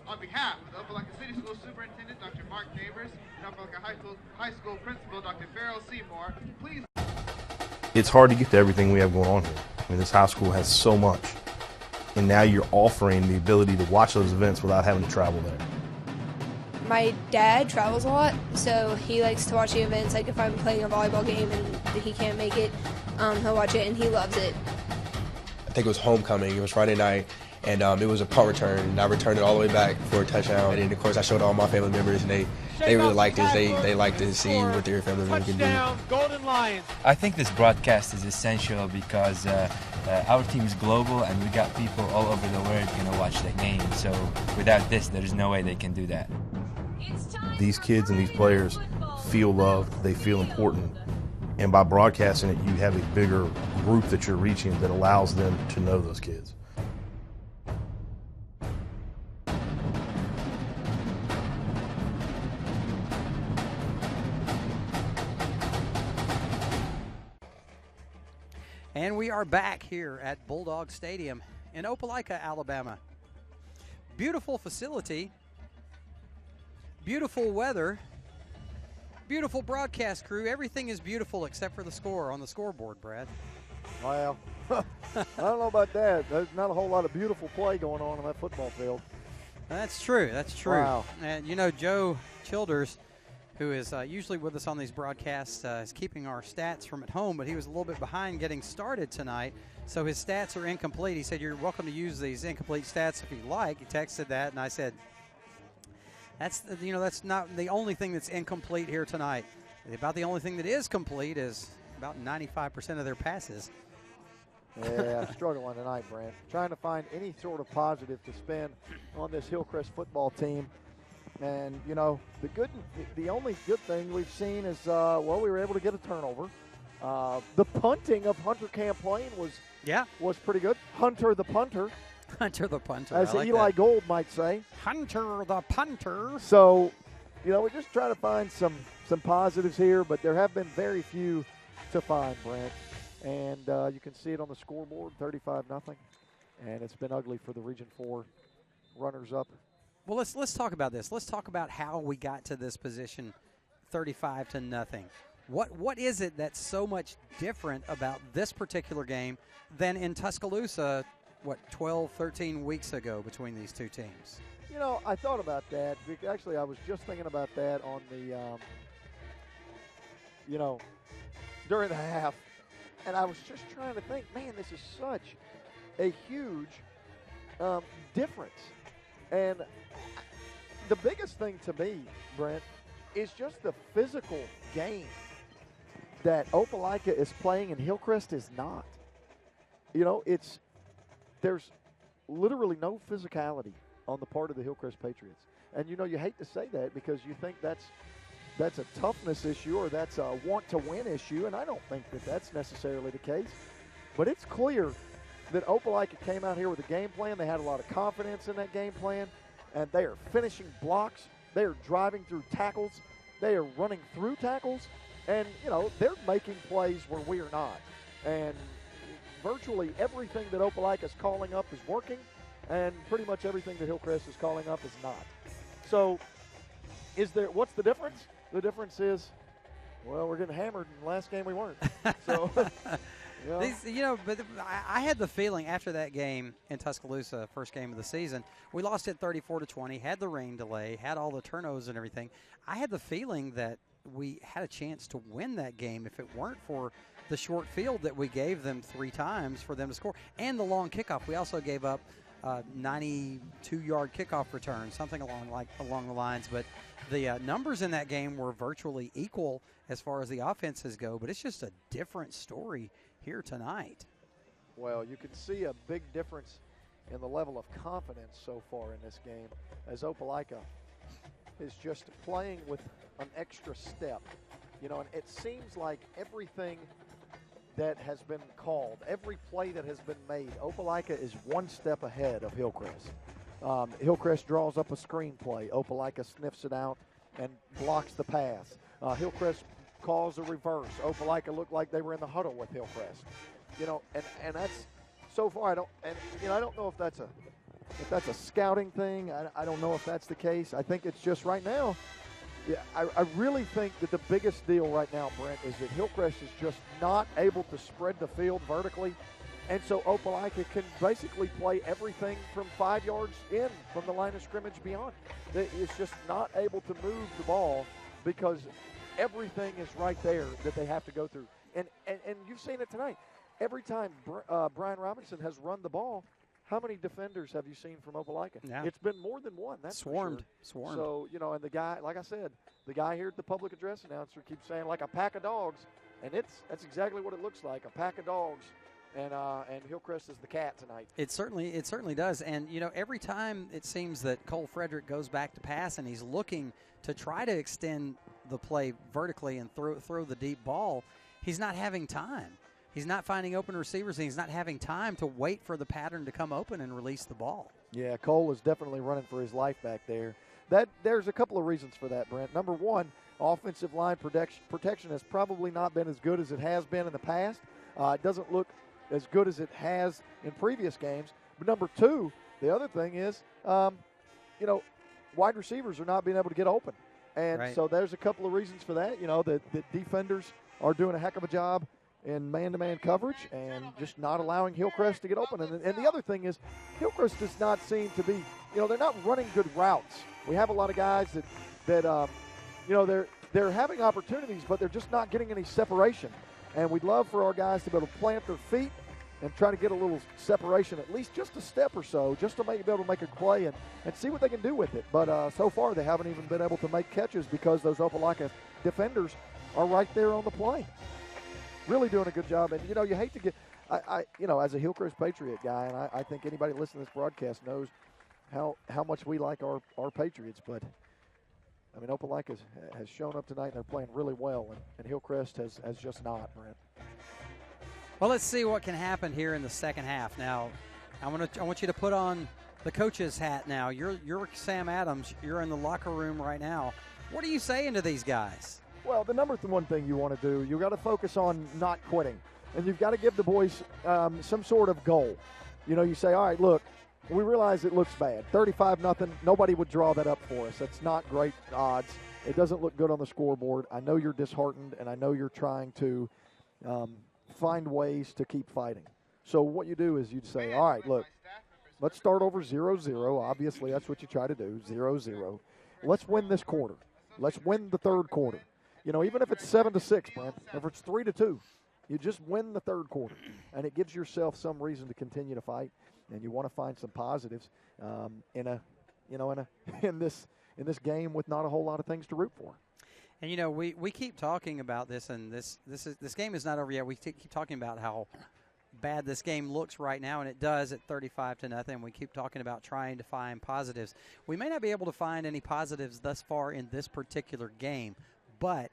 On behalf of the Opelika City School Superintendent, Dr. Mark Neighbors, and Opelika High School Principal, Dr. Farrell Seymour, please. It's hard to get to everything we have going on here. I mean, this high school has so much. And now you're offering the ability to watch those events without having to travel there. My dad travels a lot, so he likes to watch the events. Like if I'm playing a volleyball game and he can't make it, he'll watch it and he loves it. I think it was homecoming. It was Friday night, and it was a punt return. And I returned it all the way back for a touchdown. And then, of course, I showed all my family members, and they really liked this. They liked to see what their family members can do. Golden Lions. I think this broadcast is essential because our team is global, and we got people all over the world going to watch the game. So without this, there's no way they can do that. These kids and these players feel loved. They feel important. And by broadcasting it, you have a bigger group that you're reaching that allows them to know those kids. And we are back here at Bulldog Stadium in Opelika, Alabama. Beautiful facility, beautiful weather, beautiful broadcast crew. Everything is beautiful except for the score on the scoreboard, Brad. Well, I don't know about that. There's not a whole lot of beautiful play going on that football field. That's true. That's true. Wow. And, you know, Joe Childers, who is usually with us on these broadcasts, is keeping our stats from at home, but he was a little bit behind getting started tonight, so his stats are incomplete. He said, you're welcome to use these incomplete stats if you like. He texted that, and I said, that's not the only thing that's incomplete here tonight. About the only thing that is complete is about 95% of their passes. Yeah, struggling tonight, Brent. Trying to find any sort of positive to spin on this Hillcrest football team. And, you know, the only good thing we've seen is, we were able to get a turnover. The punting of Hunter Camplain was pretty good. Hunter the punter. Hunter the punter. As like Eli that. Gold might say. Hunter the punter. So, you know, we're just trying to find some positives here, but there have been very few to find, Brent. And you can see it on the scoreboard, 35-0. And it's been ugly for the Region 4 runners-up. Well, let's talk about this. Let's talk about how we got to this position, 35-0. What is it that's so much different about this particular game than in Tuscaloosa, 12, 13 weeks ago between these two teams? You know, I thought about that. Actually, I was just thinking about that on the, during the half. And I was just trying to think, man, this is such a huge difference. And the biggest thing to me, Brent, is just the physical game that Opelika is playing and Hillcrest is not. You know, there's literally no physicality on the part of the Hillcrest Patriots. And, you know, you hate to say that because you think that's a toughness issue or that's a want-to-win issue, and I don't think that that's necessarily the case. But it's clear that Opelika came out here with a game plan. They had a lot of confidence in that game plan, and they are finishing blocks. They are driving through tackles. They are running through tackles, and, you know, they're making plays where we are not. And virtually everything that Opelika is calling up is working, and pretty much everything that Hillcrest is calling up is not. So what's the difference? The difference is, well, we're getting hammered, and last game we weren't. So, but I had the feeling after that game in Tuscaloosa, first game of the season, we lost it 34-20, had the rain delay, had all the turnovers and everything. I had the feeling that we had a chance to win that game if it weren't for the short field that we gave them 3 times for them to score, and the long kickoff. We also gave up 92-yard kickoff return, something along the lines, but the numbers in that game were virtually equal as far as the offenses go, but it's just a different story here tonight. Well, you can see a big difference in the level of confidence so far in this game as Opelika is just playing with an extra step. You know, and it seems like everything that has been called, every play that has been made, Opelika is one step ahead of Hillcrest. Hillcrest draws up a screen play. Opelika sniffs it out and blocks the pass. Hillcrest calls a reverse. Opelika looked like they were in the huddle with Hillcrest. You know, and that's so far I don't know if that's if that's a scouting thing. I don't know if that's the case. I think it's just right now. Yeah, I really think that the biggest deal right now, Brent, is that Hillcrest is just not able to spread the field vertically. And so Opelika can basically play everything from 5 yards in from the line of scrimmage beyond. It's just not able to move the ball because everything is right there that they have to go through. And you've seen it tonight. Every time Brian Robinson has run the ball, how many defenders have you seen from Opelika? Yeah. It's been more than one. That's Swarmed. So, and the guy, like I said, the guy here at the public address announcer keeps saying like a pack of dogs, and that's exactly what it looks like, a pack of dogs. And Hillcrest is the cat tonight. It certainly does. And, every time it seems that Cole Frederick goes back to pass and he's looking to try to extend the play vertically and throw the deep ball, he's not having time. He's not finding open receivers, and he's not having time to wait for the pattern to come open and release the ball. Yeah, Cole is definitely running for his life back there. There's a couple of reasons for that, Brent. Number one, offensive line protection has probably not been as good as it has been in the past. It doesn't look as good as it has in previous games. But number two, the other thing is, wide receivers are not being able to get open. And so there's a couple of reasons for that. The defenders are doing a heck of a job in man-to-man coverage and just not allowing Hillcrest to get open. And the other thing is, Hillcrest does not seem to be, they're not running good routes. We have a lot of guys that they're having opportunities, but they're just not getting any separation. And we'd love for our guys to be able to plant their feet and try to get a little separation, at least just a step or so, just to be able to make a play and see what they can do with it. But so far, they haven't even been able to make catches because those Opelika defenders are right there on the play. Really doing a good job. And, you hate to get as a Hillcrest Patriot guy, and I think anybody listening to this broadcast knows how much we like our Patriots. But, Opelika has shown up tonight, and they're playing really well, and Hillcrest has just not, Brent. Well, let's see what can happen here in the second half. Now, I want you to put on the coach's hat now. You're Sam Adams. You're in the locker room right now. What are you saying to these guys? Well, the number one thing you want to do, you've got to focus on not quitting. And you've got to give the boys some sort of goal. You say, all right, look, we realize it looks bad. 35-0, nobody would draw that up for us. That's not great odds. It doesn't look good on the scoreboard. I know you're disheartened, and I know you're trying to find ways to keep fighting. So what you do is you'd say, all right, look, let's start over 0-0. Obviously, that's what you try to do, 0-0. Let's win this quarter. Let's win the third quarter. Even if it's 7-6, Brent, if it's 3-2, you just win the third quarter, and it gives yourself some reason to continue to fight. And you want to find some positives in this game with not a whole lot of things to root for. And we keep talking about this, and this game is not over yet. We keep talking about how bad this game looks right now, and it does at 35-0. We keep talking about trying to find positives. We may not be able to find any positives thus far in this particular game, but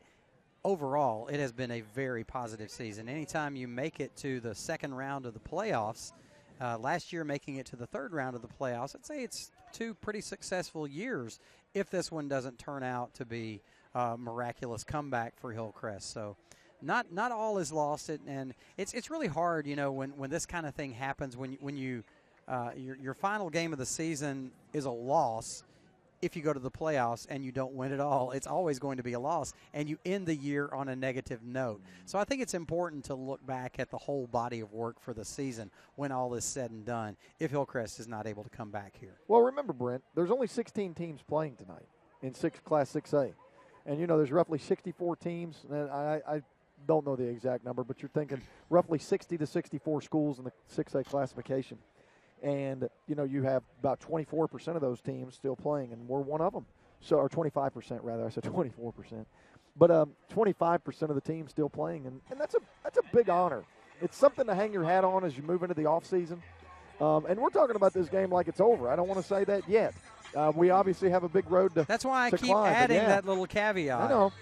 overall, it has been a very positive season. Anytime you make it to the second round of the playoffs, last year making it to the third round of the playoffs, I'd say it's two pretty successful years if this one doesn't turn out to be a miraculous comeback for Hillcrest. So not all is lost, and it's really hard, when this kind of thing happens, when your final game of the season is a loss. If you go to the playoffs and you don't win at all, it's always going to be a loss, and you end the year on a negative note. So I think it's important to look back at the whole body of work for the season when all is said and done, if Hillcrest is not able to come back here. Well, remember, Brent, there's only 16 teams playing tonight in Class 6A. And, there's roughly 64 teams. And I don't know the exact number, but you're thinking roughly 60 to 64 schools in the 6A classification. And, you have about 24% of those teams still playing, and we're one of them. So, or 25% rather, I said 24%. But 25% of the team still playing, and that's a big honor. It's something to hang your hat on as you move into the offseason. And we're talking about this game like it's over. I don't want to say that yet. We obviously have a big road to That's why I keep climb, adding that little caveat. I know.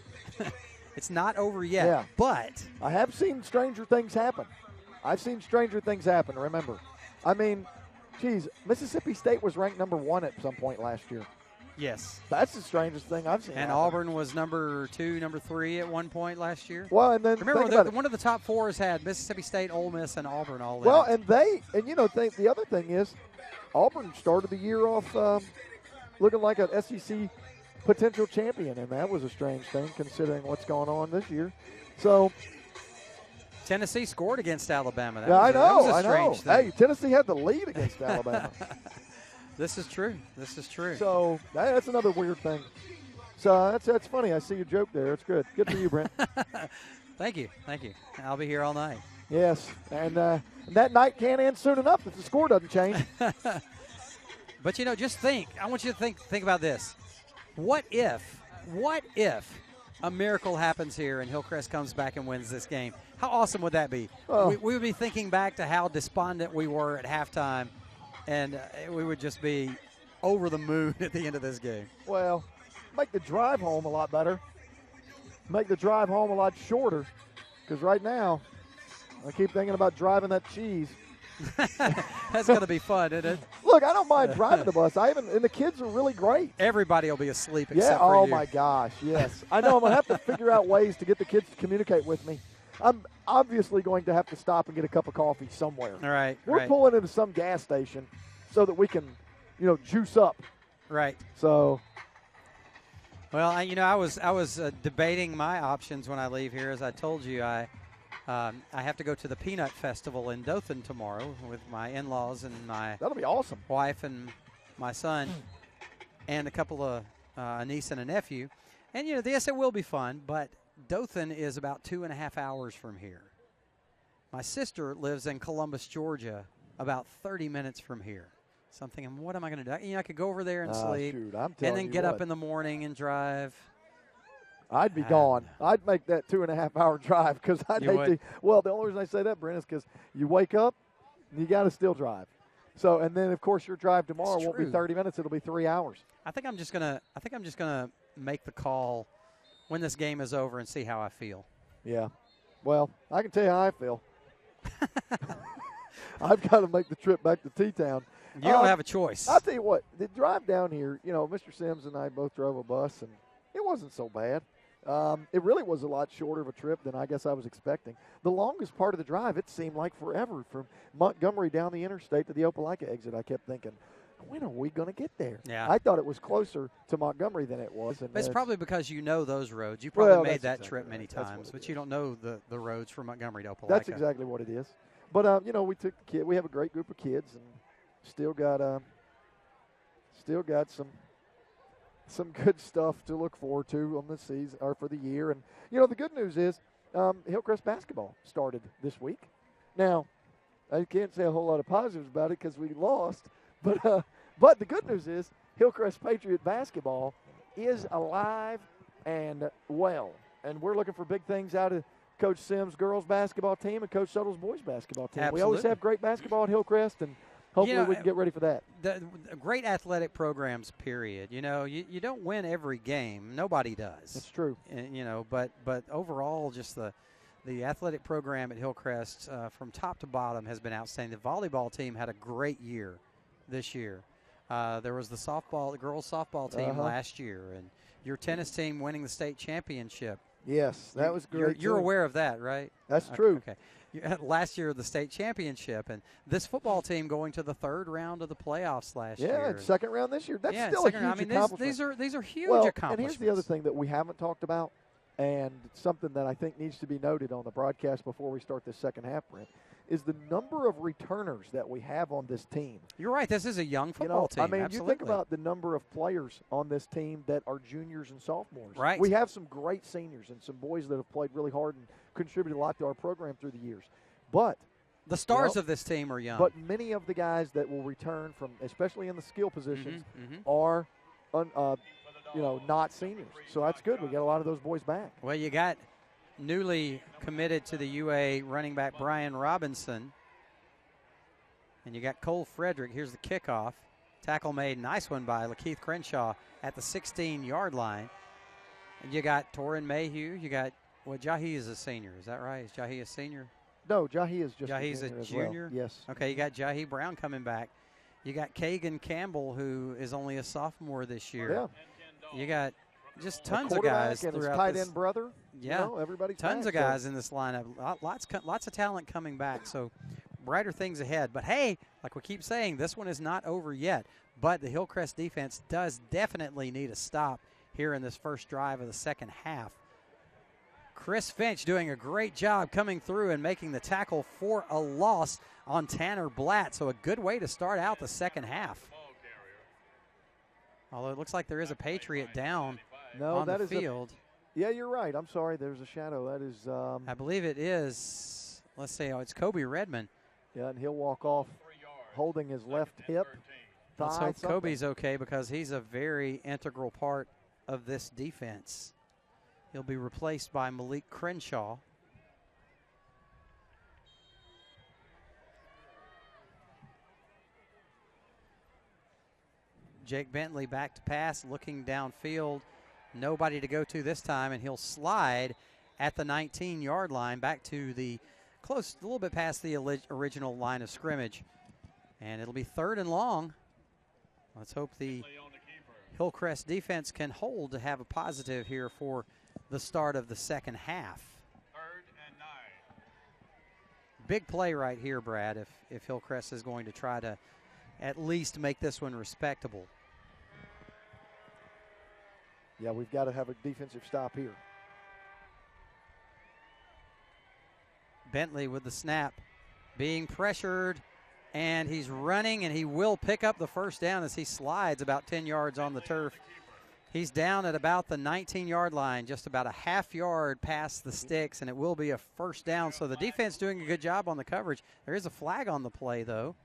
It's not over yet, but I have seen stranger things happen. I've seen stranger things happen, remember. Mississippi State was ranked number 1 at some point last year. Yes. That's the strangest thing I've seen. And happen. Auburn was number 2, number 3 at one point last year. Well, and then remember, one of the top 4 has had Mississippi State, Ole Miss, and Auburn all in. Well, the other thing is, Auburn started the year off looking like an SEC potential champion, and that was a strange thing considering what's going on this year. So Tennessee scored against Alabama. That I was a know. strange thing. Hey, Tennessee had the lead against Alabama. This is true. This is true. So that's another weird thing. So that's funny. I see your joke there. It's good. Good for you, Brent. Thank you. I'll be here all night. Yes, and that night can't end soon enough if the score doesn't change. But, just think. I want you to think about this. What if a miracle happens here and Hillcrest comes back and wins this game? How awesome would that be? Oh. We would be thinking back to how despondent we were at halftime, and we would just be over the moon at the end of this game. Well, make the drive home a lot better. Make the drive home a lot shorter, because right now I keep thinking about driving that cheese. That's going to be fun, isn't it? Look, I don't mind driving the bus. And the kids are really great. Everybody will be asleep except for you. Oh, my gosh, yes. I know I'm going to have to figure out ways to get the kids to communicate with me. I'm obviously going to have to stop and get a cup of coffee somewhere. All right. We're pulling into some gas station so that we can, juice up. Right. So. Well, I was debating my options when I leave here. As I told you, I have to go to the Peanut Festival in Dothan tomorrow with my in-laws and my that'll be awesome wife and my son and a couple of a niece and a nephew. And, yes, it will be fun, but Dothan is about 2.5 hours from here. My sister lives in Columbus, Georgia, about 30 minutes from here. So I'm thinking, what am I going to do? I could go over there and sleep and then get up in the morning and drive. I'd be gone. I'd make that 2.5 hour drive because I'd hate to. Well, the only reason I say that, Brent, is because you wake up and you got to still drive. So, and then of course your drive tomorrow won't be 30 minutes; it'll be 3 hours. I think I'm just gonna make the call when this game is over and see how I feel. Yeah. Well, I can tell you how I feel. I've got to make the trip back to T-Town. You don't have a choice. I'll tell you what, the drive down here, Mr. Sims and I both drove a bus, and it wasn't so bad. It really was a lot shorter of a trip than I guess I was expecting. The longest part of the drive, it seemed like forever, from Montgomery down the interstate to the Opelika exit. I kept thinking, when are we going to get there? Yeah. I thought it was closer to Montgomery than it was. And it's probably because you know those roads. You probably made that trip many times, but you don't know the roads from Montgomery to Opelika. That's exactly what it is. But, we took the kid. We have a great group of kids, and still got some good stuff to look forward to on the season or for the year. And the good news is Hillcrest basketball started this week. Now, I can't say a whole lot of positives about it because we lost, but the good news is Hillcrest Patriot basketball is alive and well, and we're looking for big things out of Coach Sims' girls basketball team and Coach Shuttle's boys basketball team. Absolutely. We always have great basketball at Hillcrest, and hopefully we can get ready for that. The great athletic programs, period. You don't win every game. Nobody does. That's true. But overall, just the athletic program at Hillcrest from top to bottom has been outstanding. The volleyball team had a great year this year. There was the girls softball team last year, and your tennis team winning the state championship. Yes, that was great. You're aware of that, right? That's true. Okay. Last year, the state championship, and this football team going to the third round of the playoffs last year. Yeah, second round this year. That's still a huge accomplishment. These are huge accomplishments. And here's the other thing that we haven't talked about, and something that I think needs to be noted on the broadcast before we start this second half, Brent, is the number of returners that we have on this team. You're right. This is a young football team. I mean, Absolutely. You think about the number of players on this team that are juniors and sophomores. Right. We have some great seniors and some boys that have played really hard and contributed a lot to our program through the years. But the stars of this team are young. But many of the guys that will return from, especially in the skill positions, are not seniors. So that's good. We got a lot of those boys back. Well, you got newly committed to the UA running back Brian Robinson. And you got Cole Frederick. Here's the kickoff. Tackle made. Nice one by Lakeith Crenshaw at the 16-yard line. And you got Torin Mayhew. You got, Jahi is a senior. Is that right? Is Jahi a senior? No, Jahi is just Jahi's a junior. junior? Well. Yes. Okay, you got Jahi Brown coming back. You got Kagan Campbell, who is only a sophomore this year. Yeah. You got just tons of guys and his throughout tight this. end brother. Yeah, everybody's tons back, of guys in this lineup. Lots of talent coming back. So brighter things ahead. But, hey, like we keep saying, this one is not over yet. But the Hillcrest defense does definitely need a stop here in this first drive of the second half. Chris Finch doing a great job coming through and making the tackle for a loss on Tanner Blatt. So a good way to start out the second half. Although it looks like there is a Patriot down on the field. Yeah, you're right. I'm sorry. There's a shadow. That is. I believe it is. Let's see. Oh, it's Kobe Redmond. Yeah, and he'll walk off holding his left hip. Let's hope Kobe's okay because he's a very integral part of this defense. He'll be replaced by Malik Crenshaw. Jake Bentley back to pass, looking downfield. Nobody to go to this time, and he'll slide at the 19-yard line back to the close, a little bit past the original line of scrimmage. And it'll be 3rd and long. Let's hope the Hillcrest defense can hold to have a positive here for the start of the second half. 3rd and 9. Big play right here, Brad, if Hillcrest is going to try to at least make this one respectable. Yeah, we've got to have a defensive stop here. Bentley with the snap, being pressured, and he's running, and he will pick up the first down as he slides about 10 yards on the turf. He's down at about the 19-yard line, just about a half yard past the sticks, and it will be a first down. So the defense doing a good job on the coverage. There is a flag on the play, though.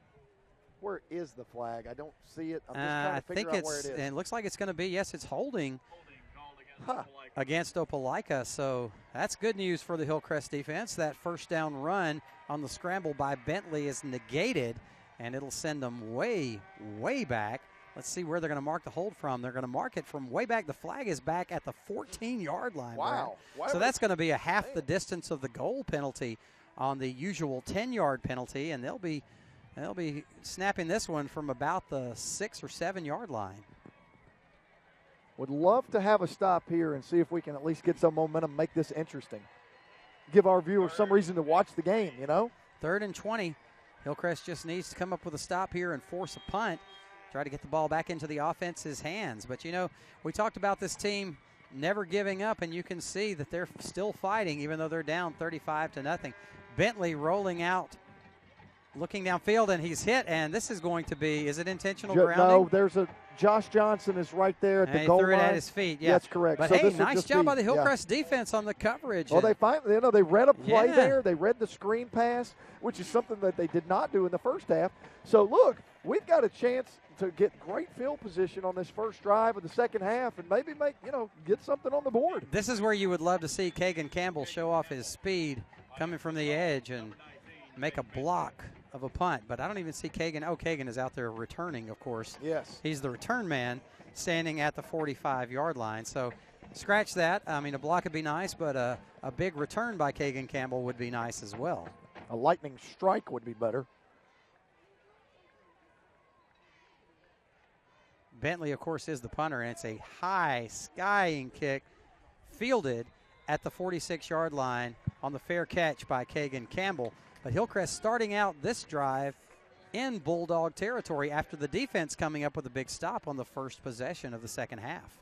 Where is the flag? I don't see it. I'm just trying to figure out where it is. And it looks like it's going to be, yes, it's holding against Opelika. So that's good news for the Hillcrest defense. That first down run on the scramble by Bentley is negated, and it'll send them way, way back. Let's see where they're going to mark the hold from. They're going to mark it from way back. The flag is back at the 14-yard line. Wow. So that's going to be a half the distance of the goal penalty on the usual 10-yard penalty, and they'll be snapping this one from about the 6 or 7-yard line. Would love to have a stop here and see if we can at least get some momentum, make this interesting. Give our viewers some reason to watch the game, you know? 3rd and 20. Hillcrest just needs to come up with a stop here and force a punt. Try to get the ball back into the offense's hands. But, you know, we talked about this team never giving up, and you can see that they're still fighting even though they're down 35-0. Bentley rolling out, looking downfield, and he's hit, and this is going to be, is it intentional grounding? No, there's a, Josh Johnson is right there at the goal line. He threw it at his feet, yeah. That's correct. But so hey, nice job by the Hillcrest defense on the coverage. Well, they read a play there. They read the screen pass, which is something that they did not do in the first half. So, look, we've got a chance to get great field position on this first drive of the second half and maybe get something on the board. This is where you would love to see Kagan Campbell show off his speed coming from the edge and make a block of a punt. But I don't even see Kagan. Oh, Kagan is out there returning, of course. Yes. He's the return man standing at the 45-yard line. So scratch that. I mean, a block would be nice, but a big return by Kagan Campbell would be nice as well. A lightning strike would be better. Bentley, of course, is the punter, and it's a high skying kick fielded at the 46-yard line on the fair catch by Kagan Campbell. But Hillcrest starting out this drive in Bulldog territory after the defense coming up with a big stop on the first possession of the second half.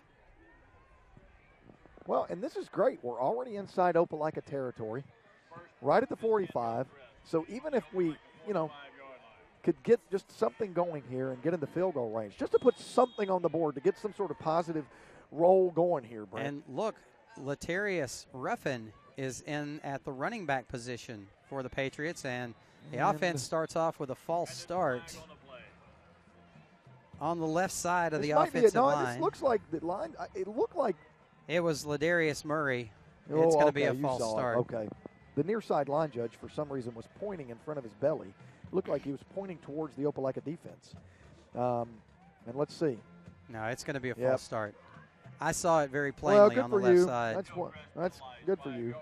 Well, and this is great. We're already inside Opelika territory, right at the 45. So even if we, could get just something going here and get in the field goal range, just to put something on the board to get some sort of positive roll going here, Brent. And look, Latarius Ruffin is in at the running back position for the Patriots, and the offense starts off with a false start on the left side of the offensive line. This looks like the line. It looked like it was Ladarius Murray. It's going to be a false start. Okay. The near side line judge, for some reason, was pointing in front of his belly. It looked like he was pointing towards the Opelika defense. And let's see. No, it's going to be a false start. I saw it very plainly on the left side. That's good for you.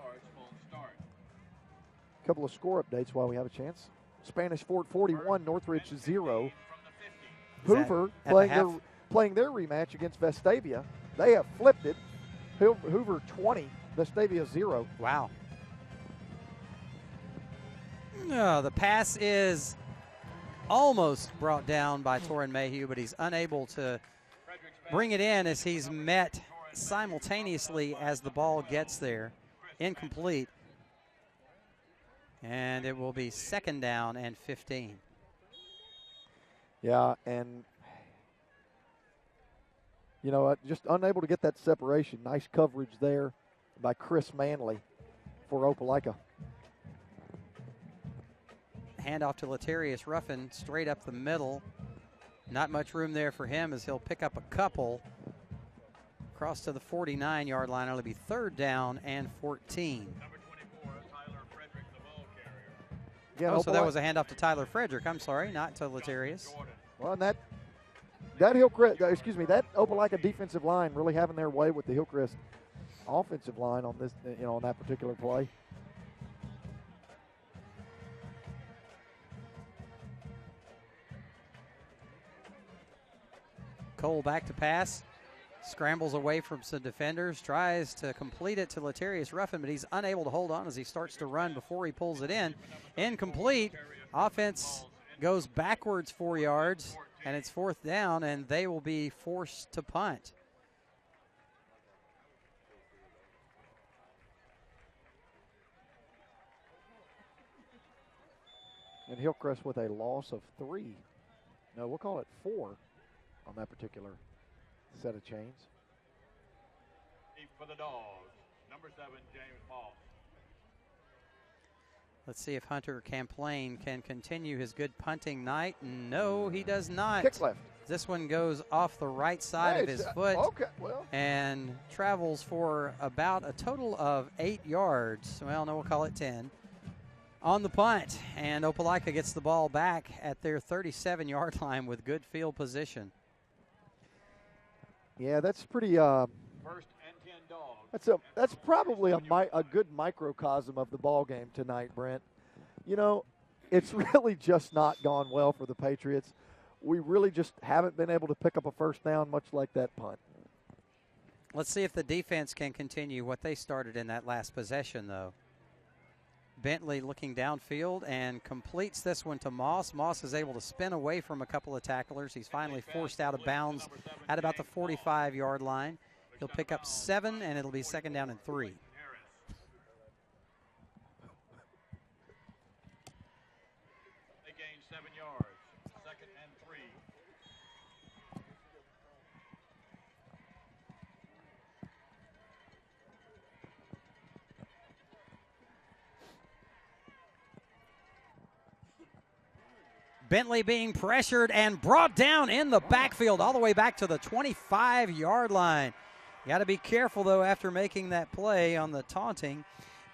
A couple of score updates while we have a chance. Spanish Fort 41, Northridge 0. Hoover playing their rematch against Vestavia. They have flipped it. Hoover 20, Vestavia 0. Wow. The pass is almost brought down by Torrin Mayhew, but he's unable to bring it in as he's met simultaneously as the ball gets there. Incomplete. And it will be 2nd down and 15. Yeah, and you know, just unable to get that separation. Nice coverage there by Chris Manley for Opelika. Handoff to Latarius Ruffin straight up the middle. Not much room there for him as he'll pick up a couple. Across to the 49-yard line. It'll be 3rd down and 14. Yeah, so that was a handoff to Tyler Frederick. I'm sorry, not to Latarius. Well, and that Hillcrest, that Opelika defensive line really having their way with the Hillcrest offensive line on this, on that particular play. Cole back to pass. Scrambles away from some defenders, tries to complete it to Latarius Ruffin, but he's unable to hold on as he starts to run before he pulls it in. Incomplete. Offense goes backwards 4 yards, and it's 4th down, and they will be forced to punt. And Hillcrest with a loss of 3. No, we'll call it 4 on that particular set of chains. Deep for the Dogs, number 7, James Moss. Let's see if Hunter Camplain can continue his good punting night. No, he does not. Kick left. This one goes off the right side of his foot and travels for about a total of 8 yards. Well, no, we'll call it 10. On the punt, and Opelika gets the ball back at their 37-yard line with good field position. Yeah, that's pretty. 1st and 10 Dogs. That's probably a good microcosm of the ball game tonight, Brent. You know, it's really just not gone well for the Patriots. We really just haven't been able to pick up a 1st down, much like that punt. Let's see if the defense can continue what they started in that last possession, though. Bentley looking downfield and completes this one to Moss. Moss is able to spin away from a couple of tacklers. He's finally forced out of bounds at about the 45-yard line. He'll pick up 7, and it'll be 2nd down and 3. They gain 7 yards, 2nd and 3. Bentley being pressured and brought down in the backfield all the way back to the 25-yard line. You got to be careful, though, after making that play on the taunting.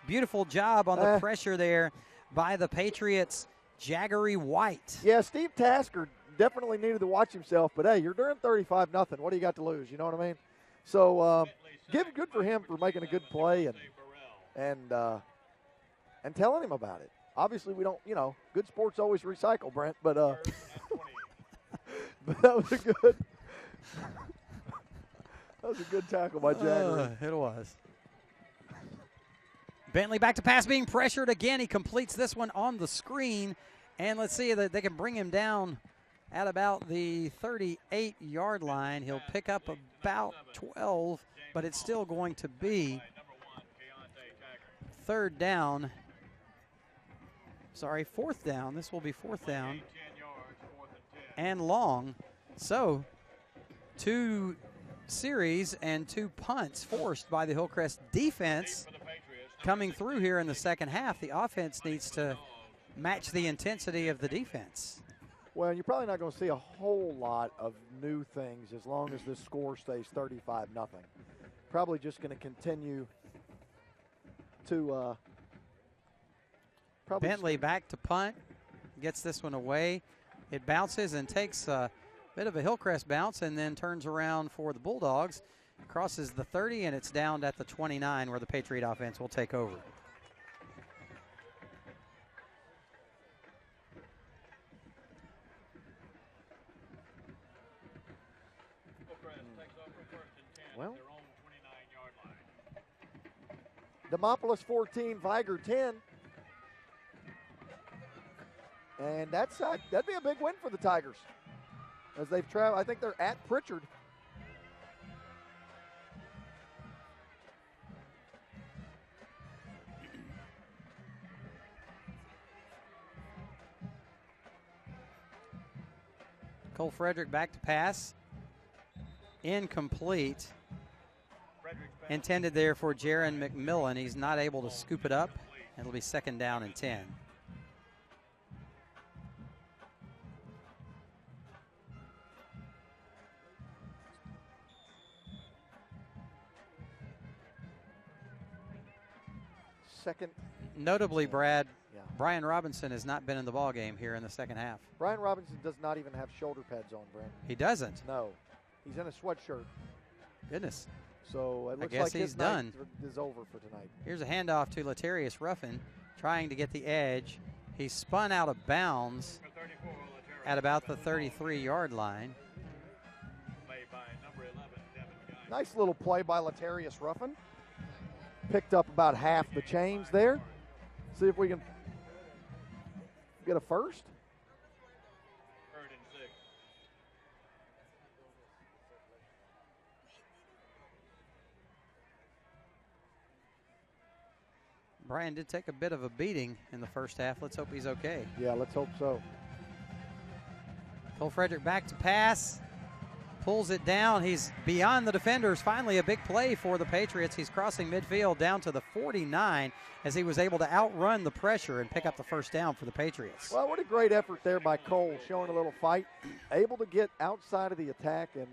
Beautiful job on the pressure there by the Patriots' Jaggery White. Yeah, Steve Tasker definitely needed to watch himself, but, hey, you're doing 35-0. What do you got to lose? You know what I mean? So good for him for making a good play and telling him about it. Obviously, we don't, good sports always recycle, Brent, but but that was a good tackle by Jagger. It was. Bentley back to pass, being pressured again. He completes this one on the screen, and let's see that they can bring him down at about the 38-yard line. He'll pick up about 12, but it's still going to be 4th down. This will be 4th down and long. So 2 series and 2 punts forced by the Hillcrest defense coming through here in the second half. The offense needs to match the intensity of the defense. Well, you're probably not going to see a whole lot of new things as long as this score stays 35-0. Probably just going to continue to Bentley back to punt, gets this one away. It bounces and takes a bit of a Hillcrest bounce and then turns around for the Bulldogs. Crosses the 30, and it's down at the 29 where the Patriot offense will take over. Well, Demopolis 14, Viger 10. And that'd be a big win for the Tigers as they've traveled. I think they're at Pritchard. Cole Frederick back to pass. Incomplete. Intended there for Jaron McMillan. He's not able to scoop it up. It'll be 2nd down and 10. Second. Notably, Brad, Yeah. Brian Robinson has not been in the ball game here in the second half. Brian Robinson does not even have shoulder pads on, Brandon. He doesn't? No. He's in a sweatshirt. Goodness. So it I looks guess like he's his done. night is over for tonight. Here's a handoff to Latarius Ruffin, trying to get the edge. He spun out of bounds at about the 33-yard line. Nice little play by Latarius Ruffin. Picked up about half the chains there. See if we can get a first. 3rd and 6. Brian did take a bit of a beating in the first half. Let's hope he's okay. Yeah, let's hope so. Cole Frederick back to pass. Pulls it down. He's beyond the defenders. Finally a big play for the Patriots. He's crossing midfield down to the 49 as he was able to outrun the pressure and pick up the first down for the Patriots. Well, what a great effort there by Cole, showing a little fight. Able to get outside of the attack and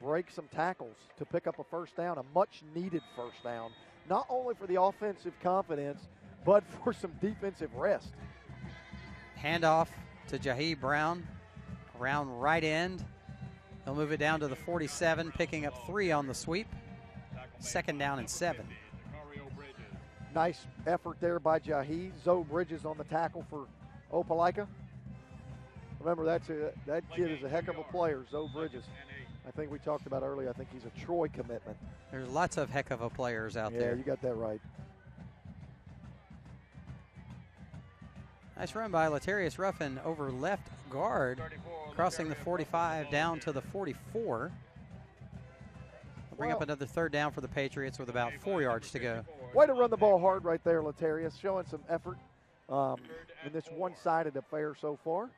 break some tackles to pick up a first down, a much-needed first down, not only for the offensive confidence, but for some defensive rest. Handoff to Jahi Brown around right end. He'll move it down to the 47, picking up 3 on the sweep. 2nd down and 7. Nice effort there by Jahi. Zoe Bridges on the tackle for Opelika. Remember, that kid is a heck of a player, Zoe Bridges. I think we talked about earlier, I think he's a Troy commitment. There's lots of heck of a players out there. Yeah, you got that right. Nice run by Latarius Ruffin over left guard, crossing the 45 down to the 44. We'll bring up another 3rd down for the Patriots with about 4 yards to go. Way to run the ball hard right there, Latarius, showing some effort in this one-sided affair so far.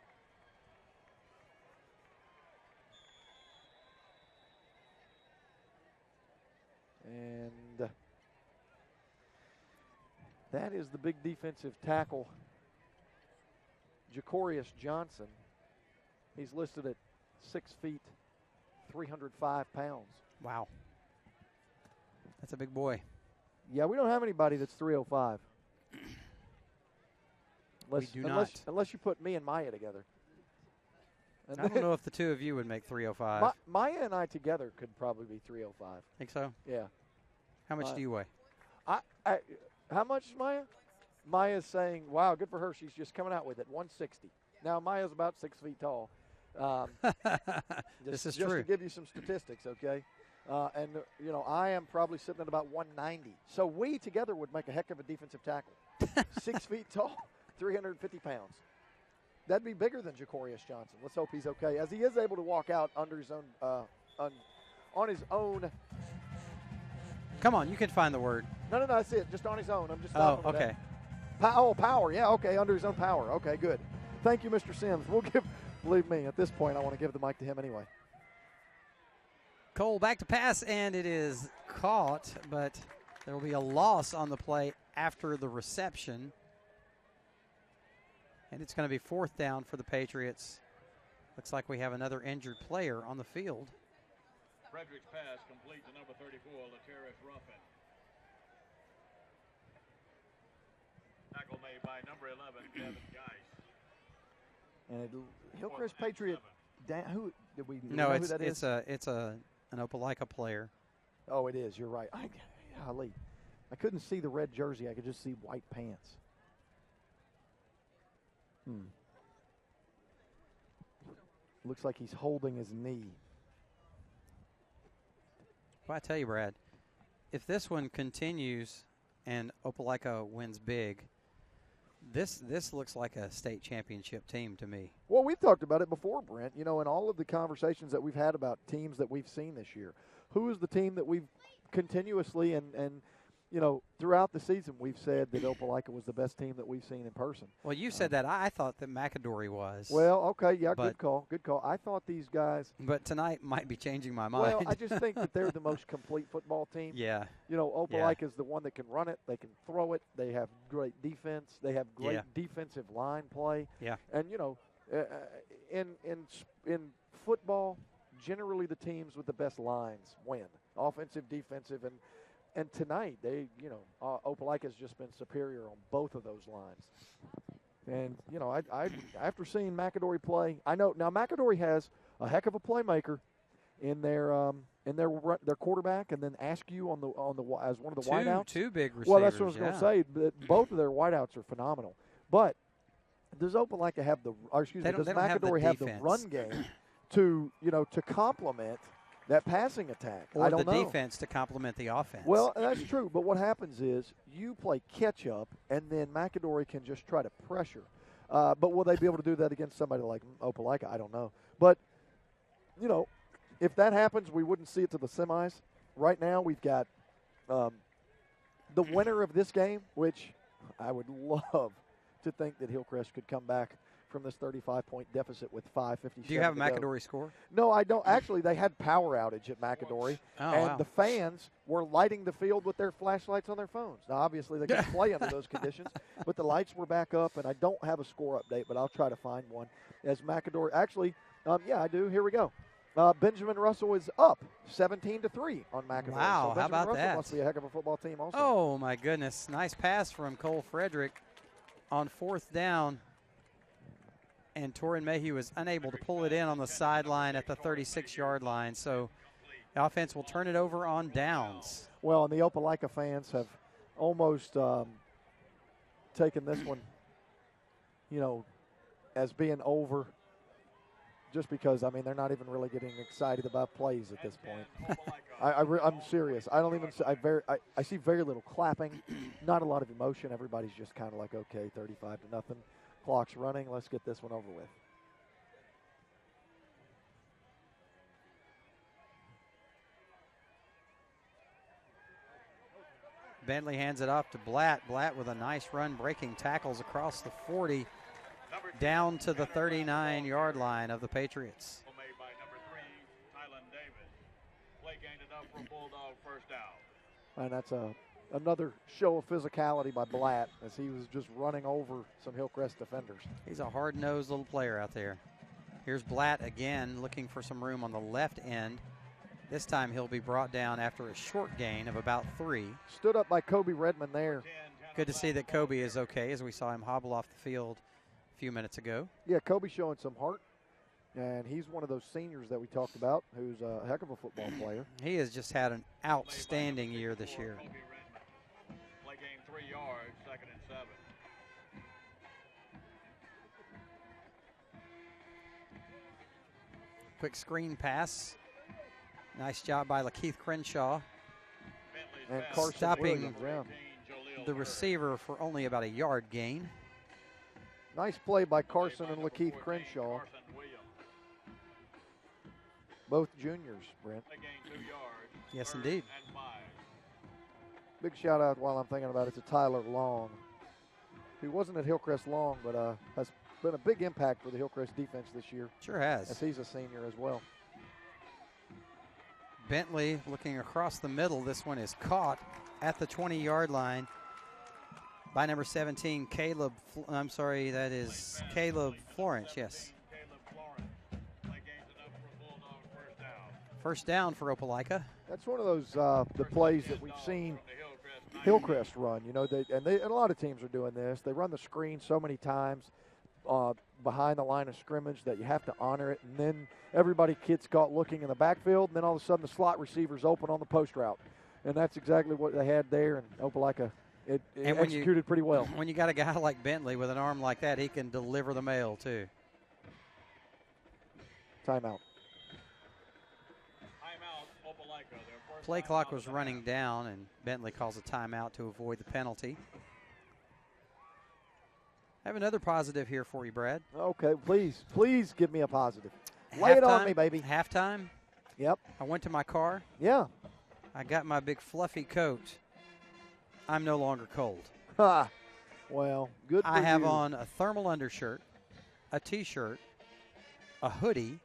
And that is the big defensive tackle, Jacorius Johnson. He's listed at 6 feet, 305 pounds. Wow. That's a big boy. Yeah, we don't have anybody that's 305. We do not. Unless you put me and Maya together. And I don't know if the two of you would make 305. Maya and I together could probably be 305. Think so? Yeah. How much do you weigh? How much is Maya? Maya's saying, wow, good for her. She's just coming out with it, 160. Now, Maya's about 6 feet tall. This is just true. to give you some statistics, okay? And, I am probably sitting at about 190. So we together would make a heck of a defensive tackle. 6 feet tall, 350 pounds. That'd be bigger than Jacorius Johnson. Let's hope he's okay, as he is able to walk out under his own, on his own. Come on, you can find the word. No, that's it. Just on his own. I'm just stopping with okay. that. Power. Yeah, okay, under his own power. Okay, good. Thank you, Mr. Sims. Believe me, at this point, I want to give the mic to him anyway. Cole back to pass, and it is caught, but there will be a loss on the play after the reception. And it's going to be 4th down for the Patriots. Looks like we have another injured player on the field. Frederick's pass complete to number 34, Latarius Ruffin. Tackle made by number 11, Kevin Geis. And Hillcrest Patriot. Who did we? No, know it's who that is? it's an Opelika player. Oh, it is. You're right. Golly, I couldn't see the red jersey. I could just see white pants. Looks like he's holding his knee. Well, I tell you, Brad, if this one continues and Opelika wins big, This looks like a state championship team to me. Well, we've talked about it before, Brent. You know, in all of the conversations that we've had about teams that we've seen this year, who is the team that we've continuously and you know, throughout the season we've said that Opelika was the best team that we've seen in person. Well, you said that. I thought that McAdory was. Well, okay, yeah, good call. I thought these guys. But tonight might be changing my mind. Well, I just think that they're the most complete football team. Yeah. You know, Opelika is the one that can run it. They can throw it. They have great defense. They have great defensive line play. Yeah. And, you know, in football, generally the teams with the best lines win, offensive, defensive, and tonight they, you know, Opelika has just been superior on both of those lines. And you know, I after seeing McAdory play, I know now McAdory has a heck of a playmaker in their quarterback, and then Askew on the as one of the wideouts. Two big receivers. Well, that's what I was going to say. Both of their wideouts are phenomenal, but does Opelika have the? Or excuse me, does McAdory have the run game to complement that passing attack? Or I don't know. the defense to complement the offense. Well, that's true. But what happens is you play catch up, and then McAdory can just try to pressure. But will they be able to do that against somebody like Opelika? I don't know. But you know, if that happens, we wouldn't see it to the semis. Right now, we've got the winner of this game, which I would love to think that Hillcrest could come back from this 35-point deficit with 5:57. Do you have a to go. McAdory score? No, I don't. Actually, they had power outage at McAdory, and the fans were lighting the field with their flashlights on their phones. Now, obviously, they couldn't play under those conditions, but the lights were back up, and I don't have a score update, but I'll try to find one. As McAdory, actually, yeah, I do. Here we go. Benjamin Russell is up 17-3 on McAdory. Wow, so how about Russell that? Must be a heck of a football team also. Oh, my goodness. Nice pass from Cole Frederick on 4th down. And Torrin Mayhew was unable to pull it in on the sideline at the 36-yard line. So the offense will turn it over on downs. Well, and the Opelika fans have almost taken this one, you know, as being over just because, I mean, they're not even really getting excited about plays at this point. I'm serious. I don't even – I see very little clapping, not a lot of emotion. Everybody's just kind of like, okay, 35-0. Clock's running. Let's get this one over with. Bentley hands it off to Blatt. Blatt with a nice run, breaking tackles across the 40, down to the 39-yard line of the Patriots. Made by number 3, Tylen Davis. Play gained enough for a Bulldog first down. And that's another show of physicality by Blatt as he was just running over some Hillcrest defenders. He's a hard-nosed little player out there. Here's Blatt again looking for some room on the left end. This time he'll be brought down after a short gain of about 3. Stood up by Kobe Redmond there. Good to see that Kobe is okay as we saw him hobble off the field a few minutes ago. Yeah, Kobe showing some heart. And he's one of those seniors that we talked about who's a heck of a football player. He has just had an outstanding year this year. Play gain 3 yards, 2nd and 7. Quick screen pass. Nice job by Lakeith Crenshaw. And Carson stopping Williams, the receiver for only about a yard gain. Nice play by Carson and Lakeith Crenshaw. Both juniors, Brent. Yes, indeed. Big shout out while I'm thinking about it to Tyler Long, who wasn't at Hillcrest long, but has been a big impact for the Hillcrest defense this year. Sure has. As he's a senior as well. Bentley looking across the middle. This one is caught at the 20-yard line by number 17, Caleb. I'm sorry, that is Caleb Florence, yes. First down for Opelika. That's one of those the plays that we've seen Hillcrest run. You know, and a lot of teams are doing this. They run the screen so many times behind the line of scrimmage that you have to honor it, and then everybody gets caught looking in the backfield, and then all of a sudden the slot receiver's open on the post route. And that's exactly what they had there, and Opelika it executed pretty well. When you got a guy like Bentley with an arm like that, he can deliver the mail too. Timeout. Play clock was running down, and Bentley calls a timeout to avoid the penalty. I have another positive here for you, Brad. Okay, please give me a positive. Lay it on me, baby. Halftime. Yep. I went to my car. Yeah. I got my big fluffy coat. I'm no longer cold. Ha. Well, good for you. I have on a thermal undershirt, a T-shirt, a hoodie,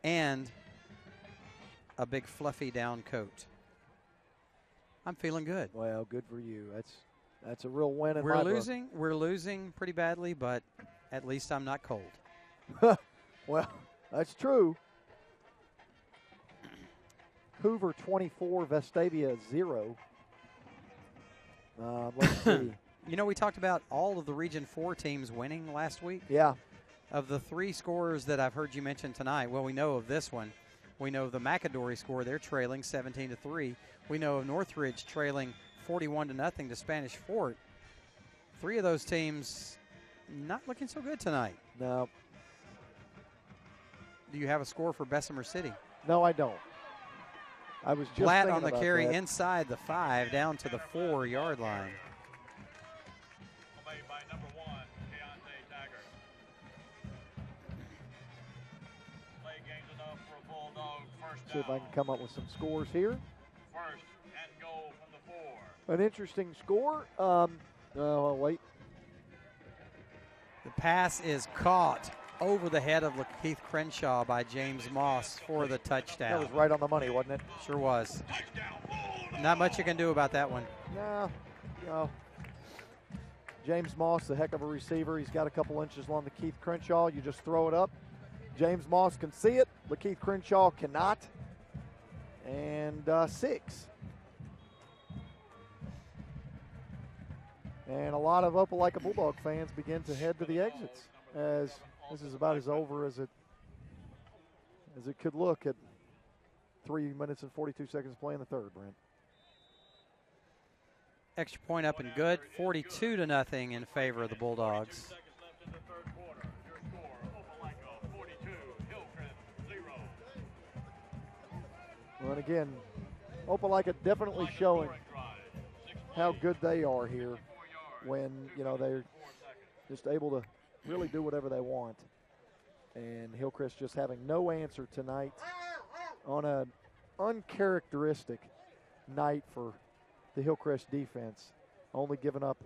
and a big fluffy down coat. I'm feeling good. Well, good for you. That's a real win in my book. We're losing pretty badly, but at least I'm not cold. Well, that's true. Hoover 24, Vestavia 0. Let's see. You know, we talked about all of the Region 4 teams winning last week. Yeah. Of the 3 scorers that I've heard you mention tonight, well, we know of this one. We know of the McAdory score. They're trailing 17-3. We know of Northridge trailing 41-0 to Spanish Fort. 3 of those teams not looking so good tonight. No. Do you have a score for Bessemer City? No, I don't. I was just flat thinking on the about carry that. inside the 5 down to the 4-yard line. Made by number 1, Keontae Taggart. Play gains enough for a Bulldog first down. See if I can come up with some scores here. First and goal from the 4. An interesting score. Wait. The pass is caught over the head of Lakeith Crenshaw by James Moss for the touchdown. That was right on the money, wasn't it? Sure was. Not much you can do about that one. No. James Moss, a heck of a receiver. He's got a couple inches along the Keith Crenshaw. You just throw it up. James Moss can see it. Lakeith Crenshaw cannot. And 6. And a lot of Opelika Bulldog fans begin to head to the exits as this is about as over as it could look at 3 minutes and 42 seconds play in the third, Brent. Extra point up and good. 42-0 in favor of the Bulldogs. Well, and again, Opelika definitely showing how good they are here when, they're just able to really do whatever they want. And Hillcrest just having no answer tonight on an uncharacteristic night for the Hillcrest defense, only giving up,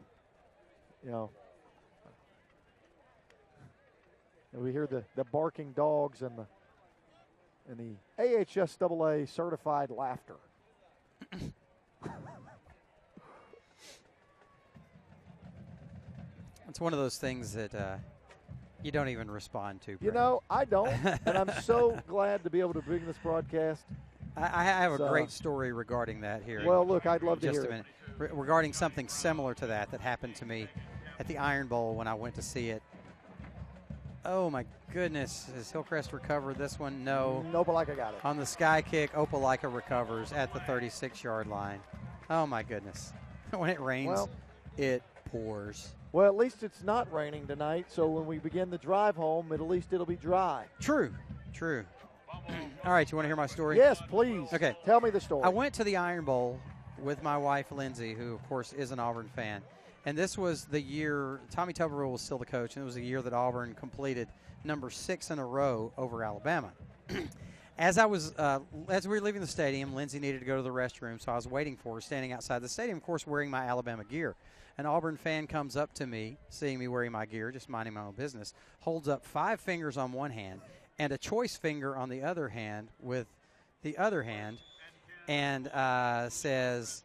and we hear the barking dogs and the AHSAA certified laughter. It's one of those things that you don't even respond to. I don't, and I'm so glad to be able to bring this broadcast. I have a great story regarding that here. Well, look, I'd love to just hear a minute. Regarding something similar to that happened to me at the Iron Bowl when I went to see it. Oh, my goodness. Has Hillcrest recovered this one? No. Opelika got it. On the sky kick, Opelika recovers at the 36-yard line. Oh, my goodness. When it rains, it pours. Well, at least it's not raining tonight, so when we begin the drive home, at least it'll be dry. True. All right, you want to hear my story? Yes, please. Okay. Tell me the story. I went to the Iron Bowl with my wife, Lindsay, who, of course, is an Auburn fan. And this was the year Tommy Tuberville was still the coach, and it was the year that Auburn completed number 6 in a row over Alabama. As we were leaving the stadium, Lindsay needed to go to the restroom, so I was waiting for her, standing outside the stadium, of course, wearing my Alabama gear. An Auburn fan comes up to me, seeing me wearing my gear, just minding my own business, holds up 5 fingers on one hand and a choice finger on the other hand with the other hand, and says,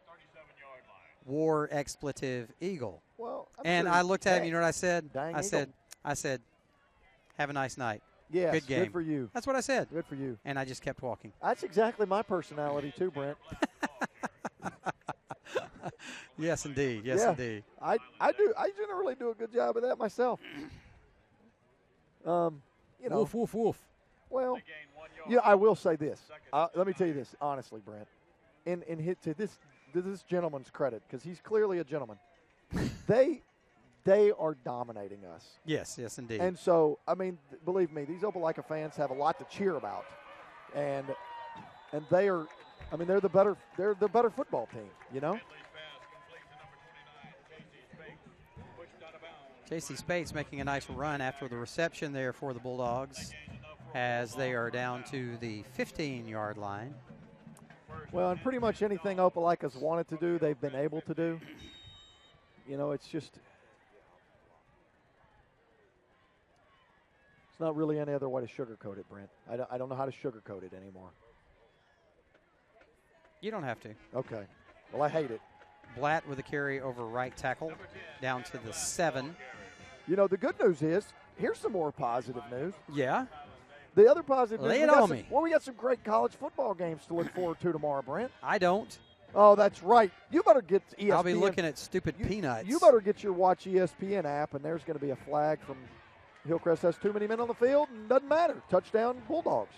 "War expletive Eagle." Well, and I looked at him. You know what I said? Dang I said, "Have a nice night." Yes, good game. Good for you. That's what I said. Good for you. And I just kept walking. That's exactly my personality too, Brent. Yes, indeed. Indeed. I generally do a good job of that myself. Woof, woof, woof. Well, I will say this. Let me tell you this honestly, Brent. To this gentleman's credit, because he's clearly a gentleman. They are dominating us. Yes, indeed. And so, believe me, these Opelika fans have a lot to cheer about, and they are. They're the better football team. J.C. Spates making a nice run after the reception there for the Bulldogs as they are down to the 15-yard line. Well, and pretty much anything Opelika's wanted to do, they've been able to do. You know, it's just – it's not really any other way to sugarcoat it, Brent. I don't know how to sugarcoat it anymore. You don't have to. Okay. Well, I hate it. Blatt with a carry over right tackle down to the 7. You know, the good news is, here's some more positive news. Yeah. The other positive Lay news. it on me. Well, we got some great college football games to look forward to tomorrow, Brent. I don't. Oh, that's right. You better get ESPN. I'll be looking at stupid peanuts. You better get your Watch ESPN app, and there's going to be a flag from Hillcrest has too many men on the field, and doesn't matter. Touchdown, Bulldogs.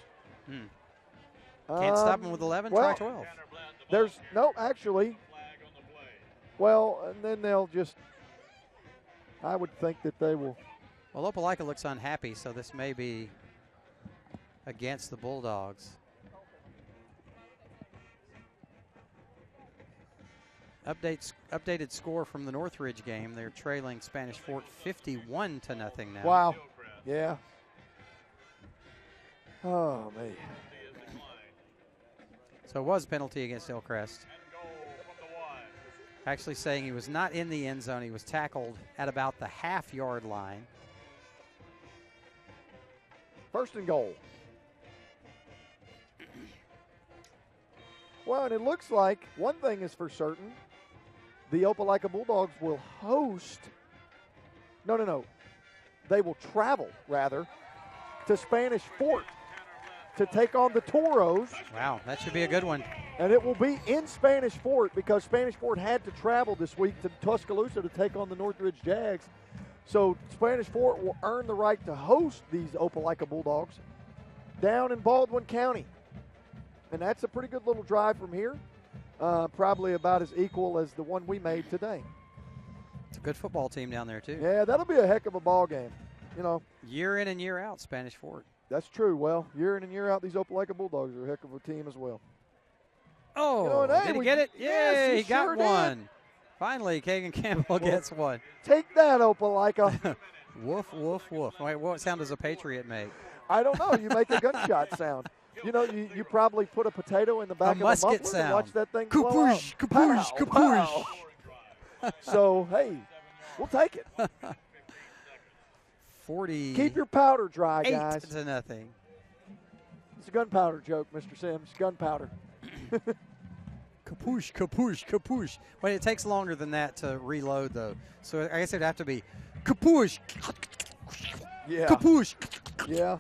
Can't stop them with 11, try 12. There's no, actually. Well, and then they'll just, I would think that they will. Well, Opelika looks unhappy, so this may be against the Bulldogs. Updated score from the Northridge game. They're trailing Spanish Fort 51-0 now. Wow. Yeah. Oh, man. So it was a penalty against Hillcrest. Actually saying he was not in the end zone. He was tackled at about the half-yard line. First and goal. Well, and it looks like one thing is for certain. The Opelika Bulldogs will host. No. They will travel, rather, to Spanish Fort to take on the Toros. Wow, that should be a good one. And it will be in Spanish Fort because Spanish Fort had to travel this week to Tuscaloosa to take on the Northridge Jags. So Spanish Fort will earn the right to host these Opelika Bulldogs down in Baldwin County. And that's a pretty good little drive from here. Probably about as equal as the one we made today. It's a good football team down there, too. Yeah, that'll be a heck of a ball game. You know, year in and year out, Spanish Fort. That's true. Well, year in and year out, these Opelika Bulldogs are a heck of a team as well. Oh, did he get it? Yes, Yay, he got sure one. Did. Finally, Kagan Campbell gets one. Take that, Opelika. Woof, woof, woof. Wait, what sound does a Patriot make? I don't know. You make a gunshot sound. You know, you probably put a potato in the back of a muffler and watch that thing blow out. Kapoosh, kapoosh, kapoosh. So, hey, we'll take it. 40. Keep your powder dry, 8 guys. to nothing. It's a gunpowder joke, Mr. Sims. Gunpowder. Kapoosh, kapoosh, kapoosh. Wait, it takes longer than that to reload, though. So I guess it would have to be kapoosh. Yeah. Kapoosh. Yeah.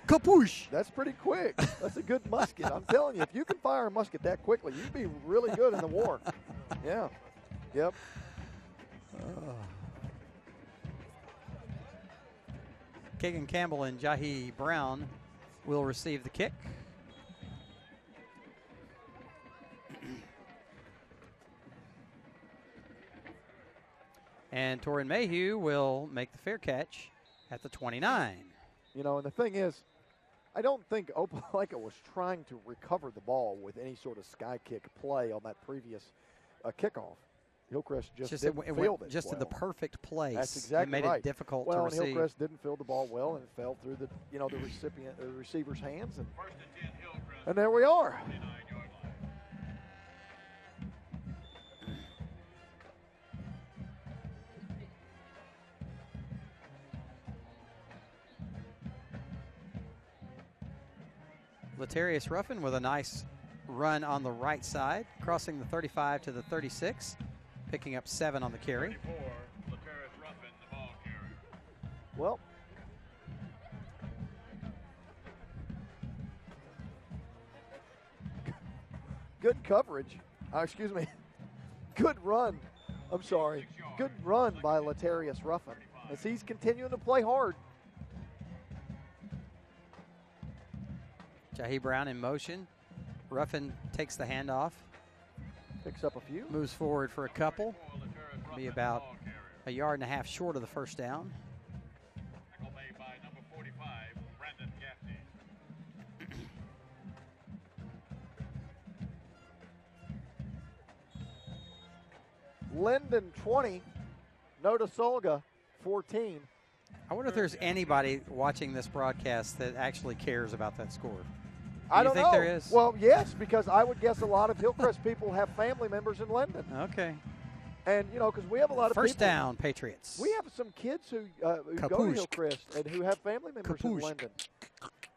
Kapoosh. That's pretty quick. That's a good musket. I'm telling you, if you can fire a musket that quickly, you'd be really good in the war. Yeah. Yep. Kagan Campbell and Jahi Brown will receive the kick. And Torin Mayhew will make the fair catch at the 29. You know, and the thing is, I don't think Opelika was trying to recover the ball with any sort of sky kick play on that previous kickoff. Hillcrest just didn't field it just well. in the perfect place. That's exactly it made right. it difficult well, to and receive. Hillcrest didn't field the ball well, and it fell through the receiver's hands, and there we are. Latarius Ruffin with a nice run on the right side, crossing the 35 to the 36, picking up 7 on the carry. Well, good coverage. Excuse me. Good run. I'm sorry. Good run by Latarius Ruffin as he's continuing to play hard. Jahi Brown in motion. Ruffin takes the handoff. Picks up a few. Moves forward for a couple. Be about a yard and a half short of the first down. Linden 20, Notasulga 14. I wonder if there's anybody watching this broadcast that actually cares about that score. I don't think know. there is? Well, yes, because I would guess a lot of Hillcrest people have family members in Linden. Okay. And, you know, because we have a lot of First people. down, Patriots. We have some kids who go to Hillcrest and who have family members in Linden.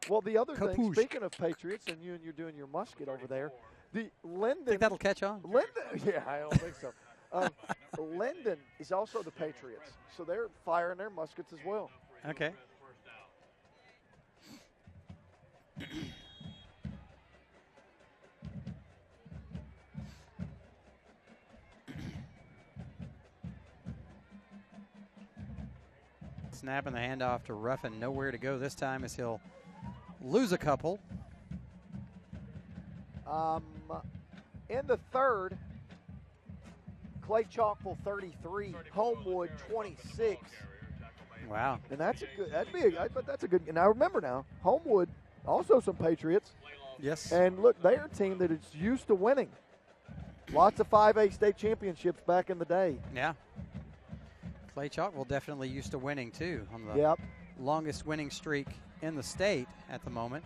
Well, the other thing, speaking of Patriots, and you're doing your musket over there, the Linden. Think that'll catch on? Linden, yeah, I don't think so. Linden is also the Patriots, so they're firing their muskets as well. Okay. Snapping the handoff to Ruffin. Nowhere to go this time as he'll lose a couple. In the third, Clay Chalkville 33, Homewood 26. Wow. And that's a good. But that's a good. And I remember now, Homewood, also some Patriots. Yes. And look, they're a team that is used to winning. Lots of 5A state championships back in the day. Yeah. Clay Chalkville definitely used to winning too on the longest winning streak in the state at the moment.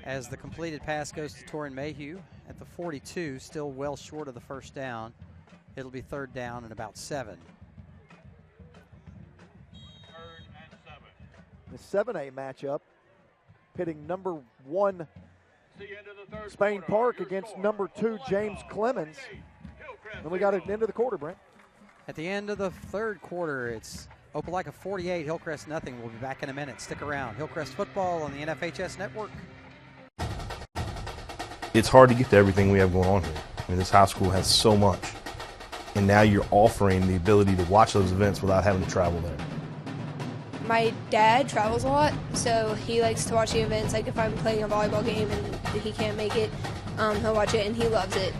As the completed pass goes to Torrin Mayhew at the 42, still well short of the first down. It'll be third down and about 7. The 7A matchup pitting number 1 Spain Park against number 2 James Clemens. And we got it at the end of the quarter, Brent. At the end of the third quarter, it's Opelika 48, Hillcrest nothing. We'll be back in a minute. Stick around. Hillcrest football on the NFHS Network. It's hard to get to everything we have going on here. I mean, this high school has so much. And now you're offering the ability to watch those events without having to travel there. My dad travels a lot, so he likes to watch the events. Like if I'm playing a volleyball game and he can't make it, he'll watch it and he loves it.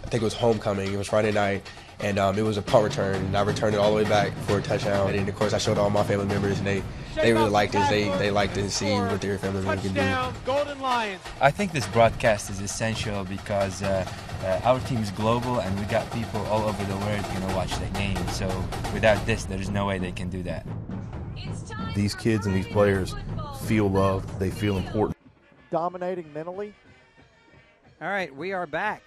I think it was homecoming. It was Friday night, and it was a punt return, and I returned it all the way back for a touchdown. And then, of course, I showed all my family members, and they really liked it. They liked to see what their family members can do. Golden Lions. I think this broadcast is essential because our team is global, and we got people all over the world, watch the game. So without this, there's no way they can do that. These kids and these players feel loved. They feel important. Dominating mentally. All right, we are back.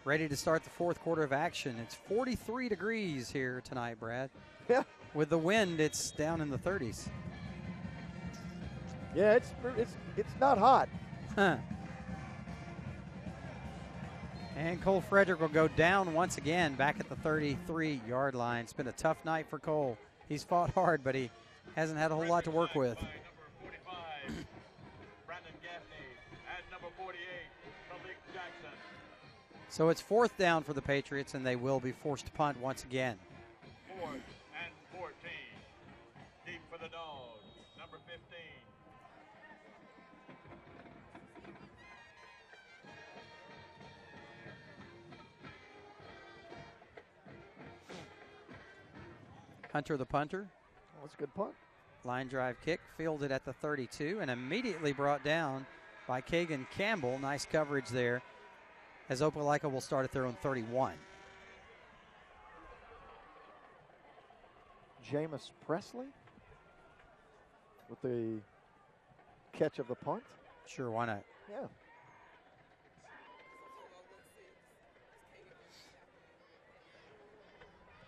Ready to start the fourth quarter of action. It's 43 degrees here tonight, Brad. Yeah. With the wind, it's down in the 30s. Yeah, it's not hot. Huh. And Cole Frederick will go down once again, back at the 33-yard line. It's been a tough night for Cole. He's fought hard, but he hasn't had a whole lot to work with. So it's fourth down for the Patriots, and they will be forced to punt once again. 4th and 14. Deep for the Dogs, number 15. Hunter the punter. Oh, that's a good punt. Line drive kick, fielded at the 32, and immediately brought down by Kagan Campbell. Nice coverage there, as Opelika will start at their own 31. Jameis Presley with the catch of the punt. Sure, why not? Yeah.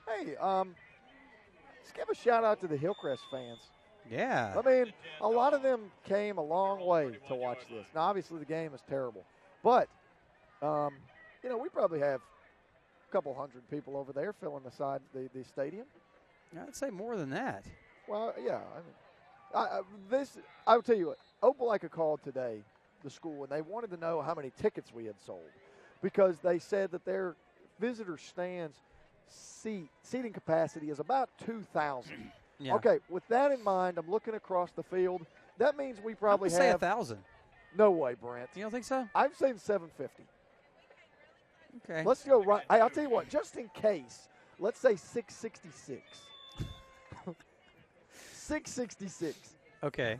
Hey, let's give a shout out to the Hillcrest fans. Yeah. I mean, a lot of them came a long way to watch this. Now, obviously, the game is terrible. But, we probably have a couple hundred people over there filling the stadium. I'd say more than that. Well, yeah. I will tell you what, Opelika called today, the school, and they wanted to know how many tickets we had sold because they said that their visitor stands seating capacity is about 2,000. Yeah. Okay, with that in mind, I'm looking across the field. That means we probably say have 1,000. No way, Brent. You don't think so? I'm saying 750. Okay. Let's go right. I'll tell you what, just in case, let's say 666. 666. Okay.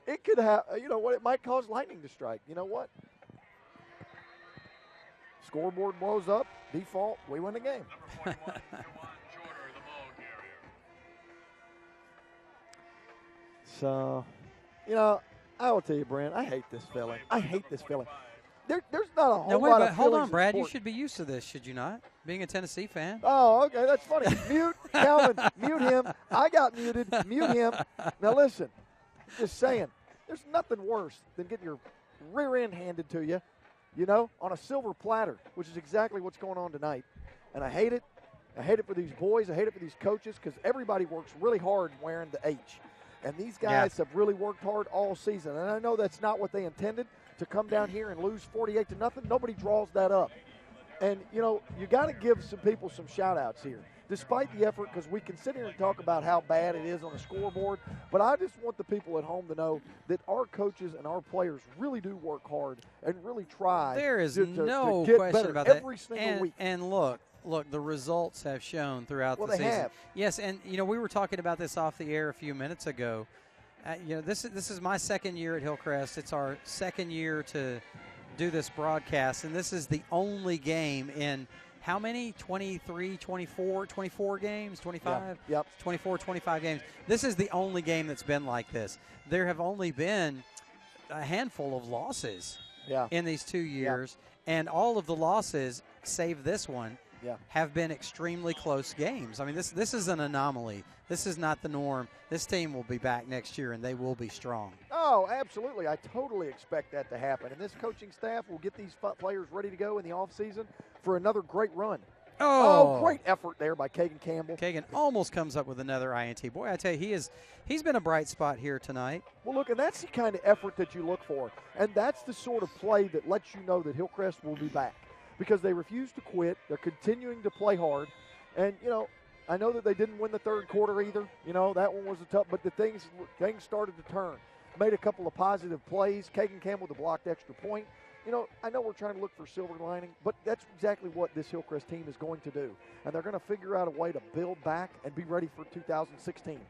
It could have, it might cause lightning to strike. You know what? Scoreboard blows up, default, we win the game. So, I will tell you, Brent, I hate this feeling. There's not a whole Now, wait, lot but of hold feelings on, in Brad. You sport. should be used to this, should you not? Being a Tennessee fan. Oh, okay, that's funny. Mute Calvin, mute him. I got muted. Mute him. Now listen, just saying, there's nothing worse than getting your rear end handed to you, on a silver platter, which is exactly what's going on tonight. And I hate it. I hate it for these boys. I hate it for these coaches because everybody works really hard wearing the H. And these guys have really worked hard all season. And I know that's not what they intended, to come down here and lose 48-0. Nobody draws that up. And, you got to give some people some shout-outs here, despite the effort, because we can sit here and talk about how bad it is on the scoreboard. But I just want the people at home to know that our coaches and our players really do work hard and really try. There is no get question better about that. every single week. And look, the results have shown throughout the season. Well, they have. Yes, and, we were talking about this off the air a few minutes ago. This is my second year at Hillcrest. It's our second year to do this broadcast, and this is the only game in how many? 23, 24 games? 25? Yep. 24, 25 games. This is the only game that's been like this. There have only been a handful of losses in these 2 years, and all of the losses, save this one, have been extremely close games. I mean, this is an anomaly. This is not the norm. This team will be back next year, and they will be strong. Oh, absolutely. I totally expect that to happen. And this coaching staff will get these players ready to go in the offseason for another great run. Oh, great effort there by Kagan Campbell. Kagan almost comes up with another INT. Boy, I tell you, he's been a bright spot here tonight. Well, look, and that's the kind of effort that you look for. And that's the sort of play that lets you know that Hillcrest will be back, because they refuse to quit. They're continuing to play hard. And, I know that they didn't win the third quarter either. That one was a tough, but the things started to turn. Made a couple of positive plays. Kagan Campbell with the blocked extra point. I know we're trying to look for silver lining, but that's exactly what this Hillcrest team is going to do. And they're going to figure out a way to build back and be ready for 2016.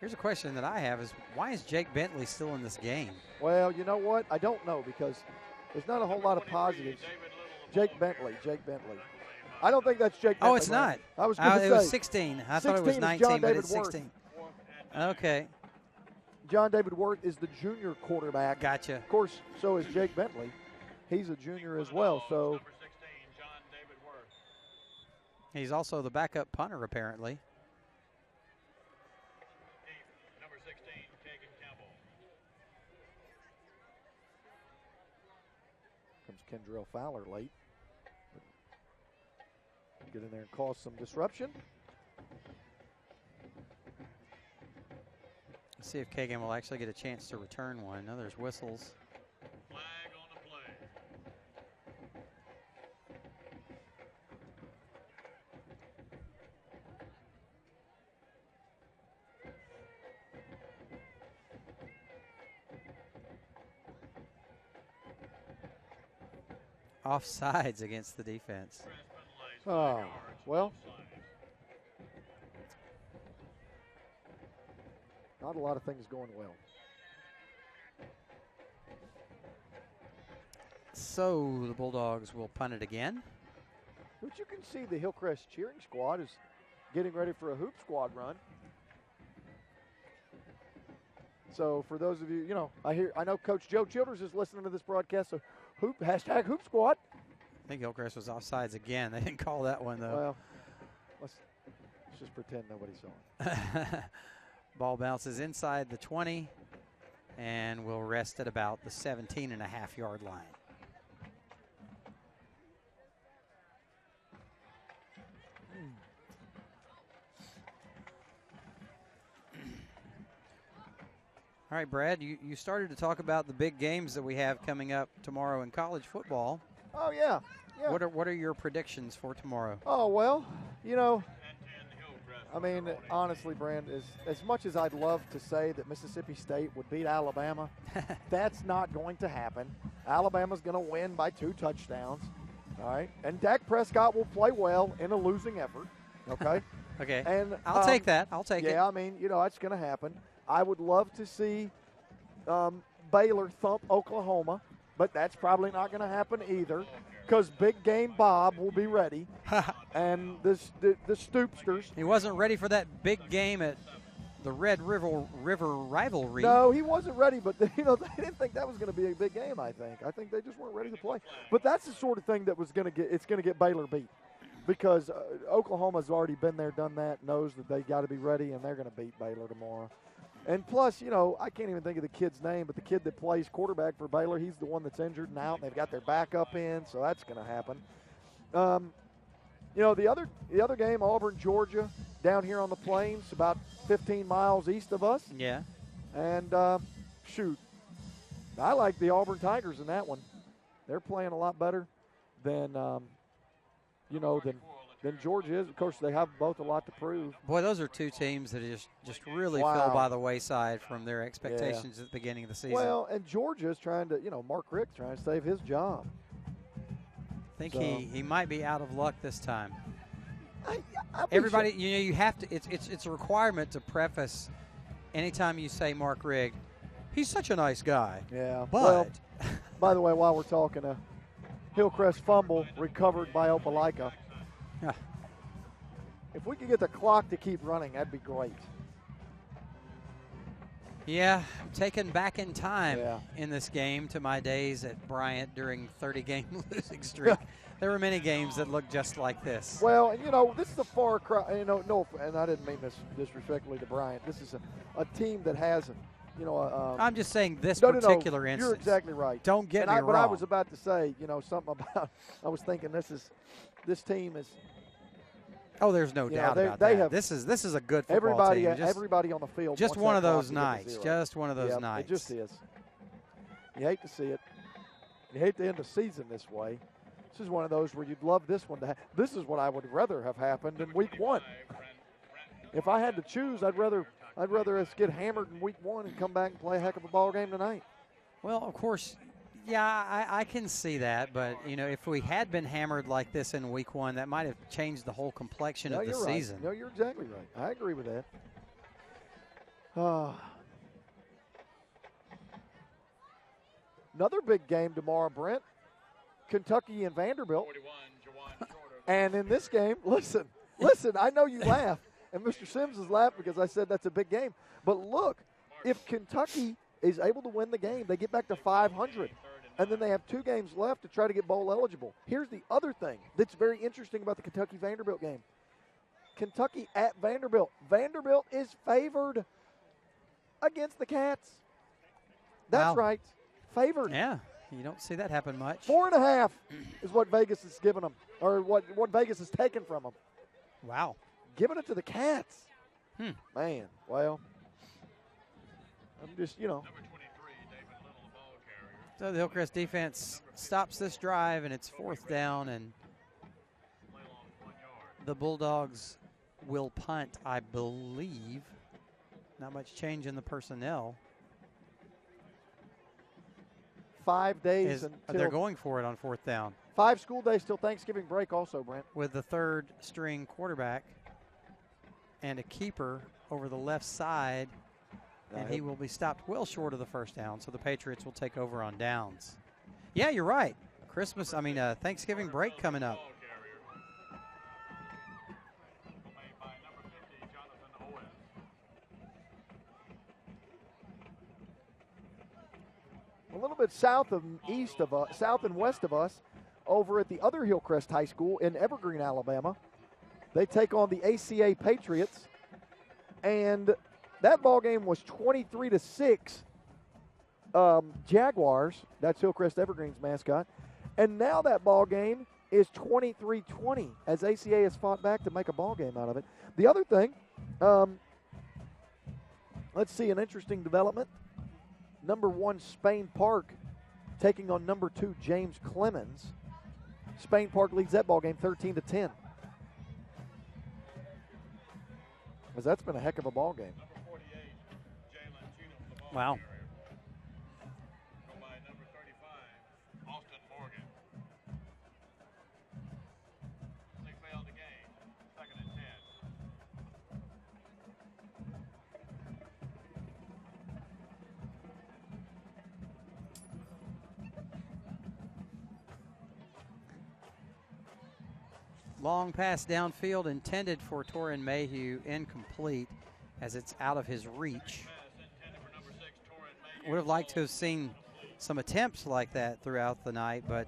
Here's a question that I have is, why is Jake Bentley still in this game? Well, you know what? I don't know, because there's not a whole lot of positives. Jake Bentley. I don't think that's Jake Bentley. Oh, it's not. I was going to say. It was 16. I thought it was 19, but it's 16. Okay. John David Worth is the junior quarterback. Gotcha. Of course, so is Jake Bentley. He's a junior as well. So he's also the backup punter, apparently. Number 16, Kagan Campbell. Comes Kendrell Fowler late. Get in there and cause some disruption. Let's see if Kagan will actually get a chance to return one. No, there's whistles. Flag on the play. Offsides against the defense. Oh, well, not a lot of things going well. So the Bulldogs will punt it again. But you can see the Hillcrest cheering squad is getting ready for a hoop squad run. So for those of you, I know Coach Joe Childers is listening to this broadcast, so hashtag hoop squad. I think Hillcrest was offsides again. They didn't call that one, though. Well, let's just pretend nobody saw it. Ball bounces inside the 20 and will rest at about the 17.5-yard line. All right, Brad, you started to talk about the big games that we have coming up tomorrow in college football. Oh, yeah. What are your predictions for tomorrow? Oh, well, I mean, honestly, Brand, as much as I'd love to say that Mississippi State would beat Alabama, that's not going to happen. Alabama's going to win by 2 touchdowns, all right? And Dak Prescott will play well in a losing effort, okay? Okay, and I'll take that. I'll take it. Yeah, I mean, that's going to happen. I would love to see Baylor thump Oklahoma, but that's probably not going to happen either, because Big Game Bob will be ready, and the Stoopsters. He wasn't ready for that big game at the Red River rivalry. No, he wasn't ready, but they didn't think that was going to be a big game. I think they just weren't ready to play. But that's the sort of thing that was going to get Baylor beat, because Oklahoma's already been there, done that, knows that they got to be ready, and they're going to beat Baylor tomorrow. And plus, I can't even think of the kid's name, but the kid that plays quarterback for Baylor, he's the one that's injured and out, and they've got their backup in, so that's going to happen. The other game, Auburn, Georgia, down here on the plains, about 15 miles east of us. Yeah. And, I like the Auburn Tigers in that one. They're playing a lot better than Georgia is. Of course, they have both a lot to prove. Boy, those are two teams that just really fell by the wayside from their expectations at the beginning of the season. Well, and Georgia's trying to, Mark Richt's trying to save his job. I think he might be out of luck this time. Everybody, you have to. It's a requirement to preface anytime you say Mark Richt. He's such a nice guy. Yeah. But well, by the way, while we're talking, a Hillcrest fumble recovered by Opelika. If we could get the clock to keep running, that'd be great. Yeah, taken back in time in this game to my days at Bryant during 30-game losing streak. There were many games that looked just like this. Well, and this is a far cry. No, and I didn't mean this disrespectfully to Bryant. This is a team that has, I'm just saying this particular instance. You're exactly right. Don't get me wrong. But I was about to say, something about. I was thinking this team is. Oh, there's no doubt about that. This is a good football team. Everybody on the field. Just one of those nights. Just one of those nights. It just is. You hate to see it. You hate to end the season this way. This is one of those where you'd love this one to happen. This is what I would rather have happened in week one. If I had to choose, I'd rather us get hammered in week one and come back and play a heck of a ball game tonight. Well, of course, yeah, I can see that. But, if we had been hammered like this in week one, that might have changed the whole complexion of the season. No, you're exactly right. I agree with that. Another big game tomorrow, Brent. Kentucky and Vanderbilt. And in this game, listen, I know you laugh, and Mr. Sims is laughing because I said that's a big game. But look, if Kentucky is able to win the game, they get back to 500. And then they have 2 games left to try to get bowl eligible. Here's the other thing that's very interesting about the Kentucky-Vanderbilt game. Kentucky at Vanderbilt. Vanderbilt is favored against the Cats. That's right. Favored. Yeah, you don't see that happen much. 4.5 is what Vegas has given them, or what Vegas has taken from them. Wow. Giving it to the Cats. Man, well, I'm just, So the Hillcrest defense stops this drive, and it's 4th down, and the Bulldogs will punt, I believe. Not much change in the personnel. 5 days until they're going for it on 4th down. 5 school days till Thanksgiving break also, Brent. With the 3rd-string quarterback and a keeper over the left side, and he will be stopped well short of the 1st down, so the Patriots will take over on downs. Yeah, you're right. Thanksgiving break coming up. A little bit south and west of us, over at the other Hillcrest High School in Evergreen, Alabama. They take on the ACA Patriots, and that ball game was 23-6 Jaguars. That's Hillcrest Evergreen's mascot. And now that ball game is 23-20 as ACA has fought back to make a ball game out of it. The other thing, let's see an interesting development. Number 1, Spain Park, taking on number 2, James Clemens. Spain Park leads that ball game 13-10. Because that's been a heck of a ball game. Wow. Long pass downfield intended for Torin Mayhew, incomplete. as it's out of his reach. Would have liked to have seen some attempts like that throughout the night, but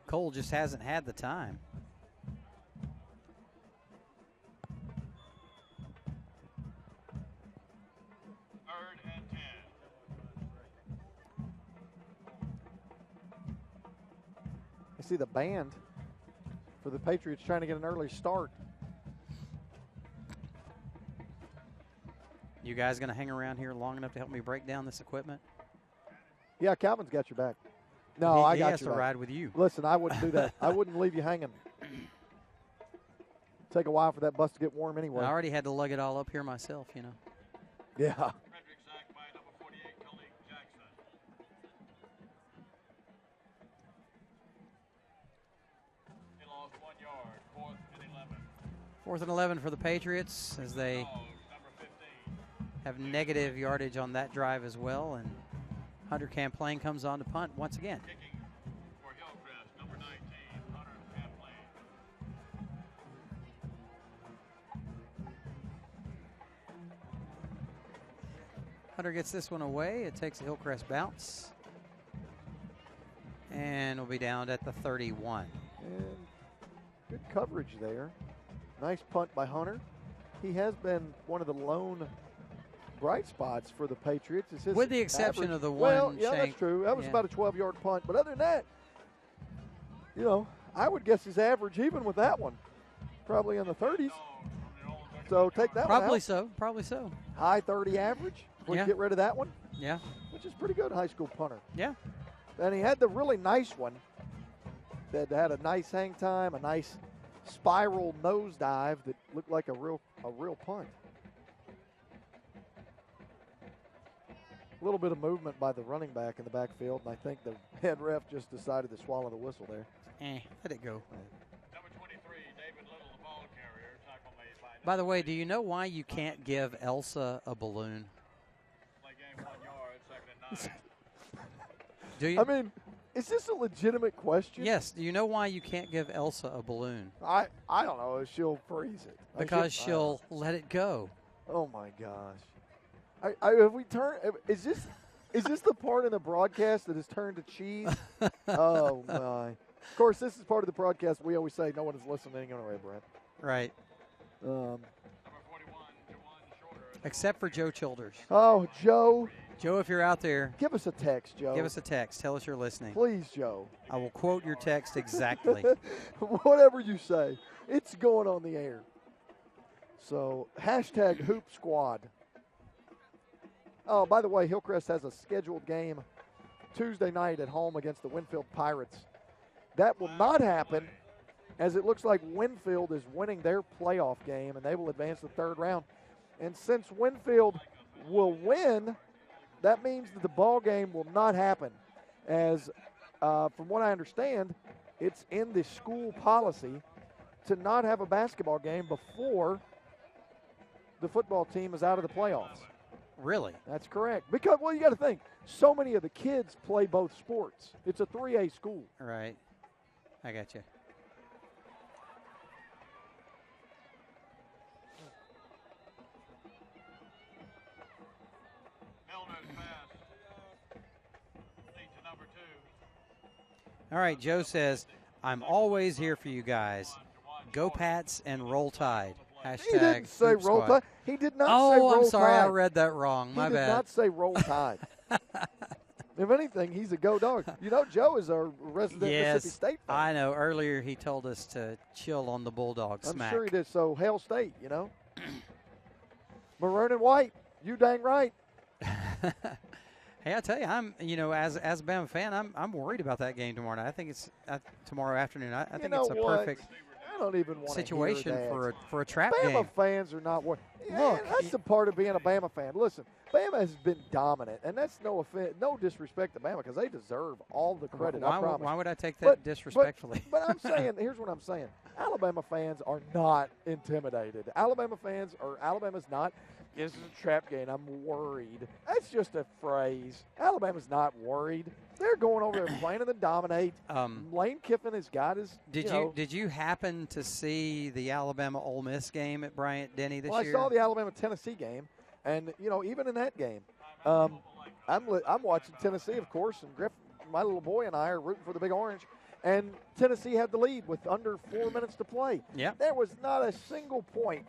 Cole just hasn't had the time. Third and 10. I see the band for the Patriots trying to get an early start. You guys going to hang around here long enough to help me break down this equipment? Yeah, Calvin's got your back. No, I got He has your to back. ride with you. Listen, I wouldn't do that. I wouldn't leave you hanging. Take a while for that bus to get warm anyway. I already had to lug it all up here myself, you know. Yeah. Frederick sacked by number 48, Khalid Jackson. He lost 1 yard. 4th and 11. 4th and 11 for the Patriots as they Number 15. have negative yardage on that drive as well. And Hunter Camplain comes on to punt once again. Kicking for Hillcrest, number 19, Hunter Camplain. Hunter gets this one away. It takes a Hillcrest bounce. And will be down at the 31. And good coverage there. Nice punt by Hunter. He has been one of the lone bright spots for the Patriots. It's his With the exception average. of the well, one yeah, shank. that's true. That was Yeah. about a 12-yard punt. But other than that, you know, I would guess his average, even with that one, probably in the 30s. So take that one Probably out. so. Probably so. High 30 average. Would Yeah. get rid of that one, Yeah. which is pretty good high school punter. Yeah. And he had the really nice one that had a nice hang time, a nice spiral nosedive that looked like a real punt. A little bit of movement by the running back in the backfield, and I think the head ref just decided to swallow the whistle there. Let it go. Number 23, David Little, the ball carrier. Tackle made by By the way, do you know why you can't give Elsa a balloon? play game 1 yard, 2nd and 9. Do you? I mean, is this a legitimate question? Yes. Do you know why you can't give Elsa a balloon? I don't know. She'll freeze it. Because she'll let it go. Oh my gosh! Have we turned? Is this the part in the broadcast that has turned to cheese? Oh my! Of course, this is part of the broadcast. We always say no one is listening anyway, Brent. Right. Number 41, Jawan Shorter. Except for Joe Childers. Oh, Joe, Joe, if you're out there, give us a text, Joe. give us a text. Tell us you're listening. Please, Joe. I will quote your text exactly. Whatever you say, it's going on the air. So hashtag Hoop Squad. Oh, by the way, Hillcrest has a scheduled game Tuesday night at home against the Winfield Pirates. That will not happen, as it looks like Winfield is winning their playoff game, and they will advance the 3rd round. And since Winfield will win, that means that the ball game will not happen, as from what I understand, it's in the school policy to not have a basketball game before the football team is out of the playoffs. Really? That's correct. Because, well, you got to think, so many of the kids play both sports. It's a 3A school. Right. I got you. Milner's pass. Lead to number 2. All right, Joe says, I'm always here for you guys. Go Pats and roll Tide. Hashtag He didn't say Hoop roll Squad. tide. He did not say roll tide. Oh, I'm sorry. I read that wrong. My he did bad. not say roll tide. If anything, he's a go dog. You know, Joe is a resident Yes, Mississippi State fan. I know. Earlier he told us to chill on the Bulldog I'm smack. sure he did. So, Hail State, you know. Maroon and white. You dang right. Hey, I tell you, I'm as a Bama fan, I'm worried about that game tomorrow night. I think it's tomorrow afternoon. I think know it's a what? perfect I don't even want situation to hear that. for a trap Bama game. fans are not worried. Look, That's the part of being a Bama fan. Listen, Bama has been dominant, and that's no offense, no disrespect to Bama because they deserve all the credit. I promise. Why would I take that disrespectfully? But I'm saying, here's what I'm saying: Alabama fans are not intimidated. Alabama's not. This is a trap game. I'm worried. That's just a phrase. Alabama's not worried. They're going over there playing to dominate. Lane Kiffin has got his. Did you happen to see the Alabama Ole Miss game at Bryant-Denny this year? I saw the Alabama Tennessee game, and even in that game, I'm watching Tennessee, of course, and Griff, my little boy, and I are rooting for the Big Orange. And Tennessee had the lead with under 4 minutes to play. Yep. There was not a single point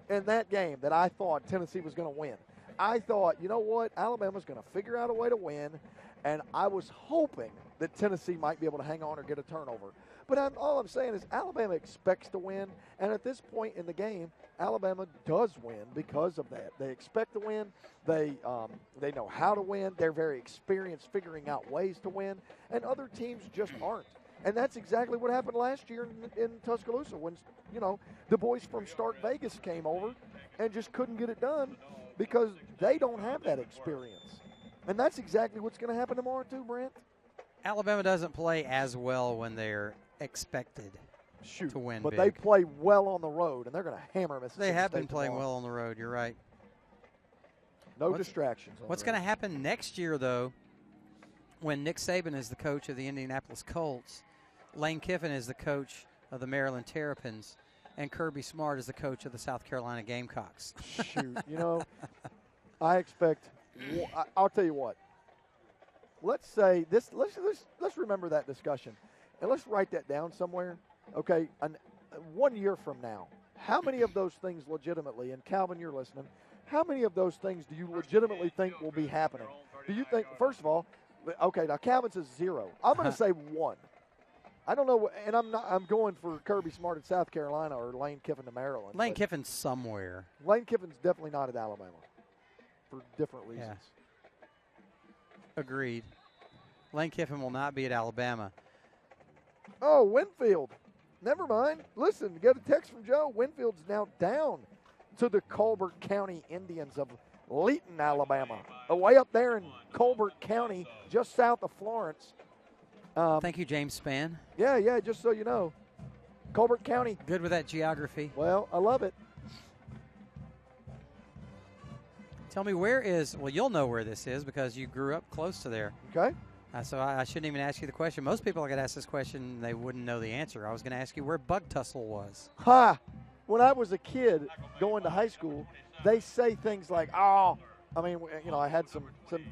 in that game that I thought Tennessee was going to win. I thought, you know what, Alabama's going to figure out a way to win, and I was hoping that Tennessee might be able to hang on or get a turnover. But all I'm saying is Alabama expects to win, and at this point in the game, Alabama does win because of that. They expect to win. They know how to win. They're very experienced figuring out ways to win, and other teams just aren't. And that's exactly what happened last year in Tuscaloosa when, the boys from Stark Vegas came over and just couldn't get it done because they don't have that experience. And that's exactly what's going to happen tomorrow too, Brent. Alabama doesn't play as well when they're expected to win but big. they play well on the road, and they're going to hammer Mississippi They have State been playing tomorrow. well on the road. You're right. No distractions. What's going to happen next year, though, when Nick Saban is the coach of the Indianapolis Colts, Lane Kiffin is the coach of the Maryland Terrapins, and Kirby Smart is the coach of the South Carolina Gamecocks? Shoot, I expect. I'll tell you what. Let's say this. Let's remember that discussion, and let's write that down somewhere. Okay, 1 year from now, how many of those things legitimately? And Calvin, you're listening. How many of those things do you legitimately think will be happening? Do you think? First of all, okay. Now Calvin says 0. I'm going to say 1. I don't know, and I'm going for Kirby Smart at South Carolina or Lane Kiffin to Maryland. Lane Kiffin's somewhere. Lane Kiffin's definitely not at Alabama for different reasons. Yeah. Agreed. Lane Kiffin will not be at Alabama. Oh, Winfield. Never mind. Listen, get a text from Joe. Winfield's now down to the Colbert County Indians of Leeton, Alabama. Way up there in Colbert County, just south of Florence. Thank you, James Spann. Yeah, just so you know. Colbert County. Good with that geography. Well, I love it. Tell me, you'll know where this is because you grew up close to there. Okay. So I shouldn't even ask you the question. Most people I could ask this question, they wouldn't know the answer. I was going to ask you where Bug Tussle was. When I was a kid going to high school, they say things like, I had some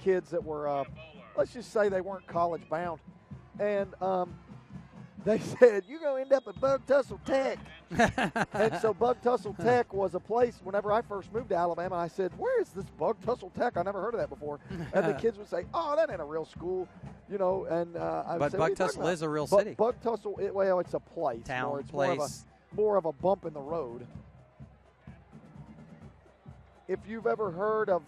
kids that were, let's just say they weren't college bound. And they said, you're going to end up at Bug Tussle Tech. And so Bug Tussle Tech was a place, whenever I first moved to Alabama, I said, where is this Bug Tussle Tech? I never heard of that before. And the kids would say, oh, that ain't a real school. And I would say, Bug Tussle is a real city. Bug Tussle, it's a place. Town, it's place. More of a bump in the road. If you've ever heard of,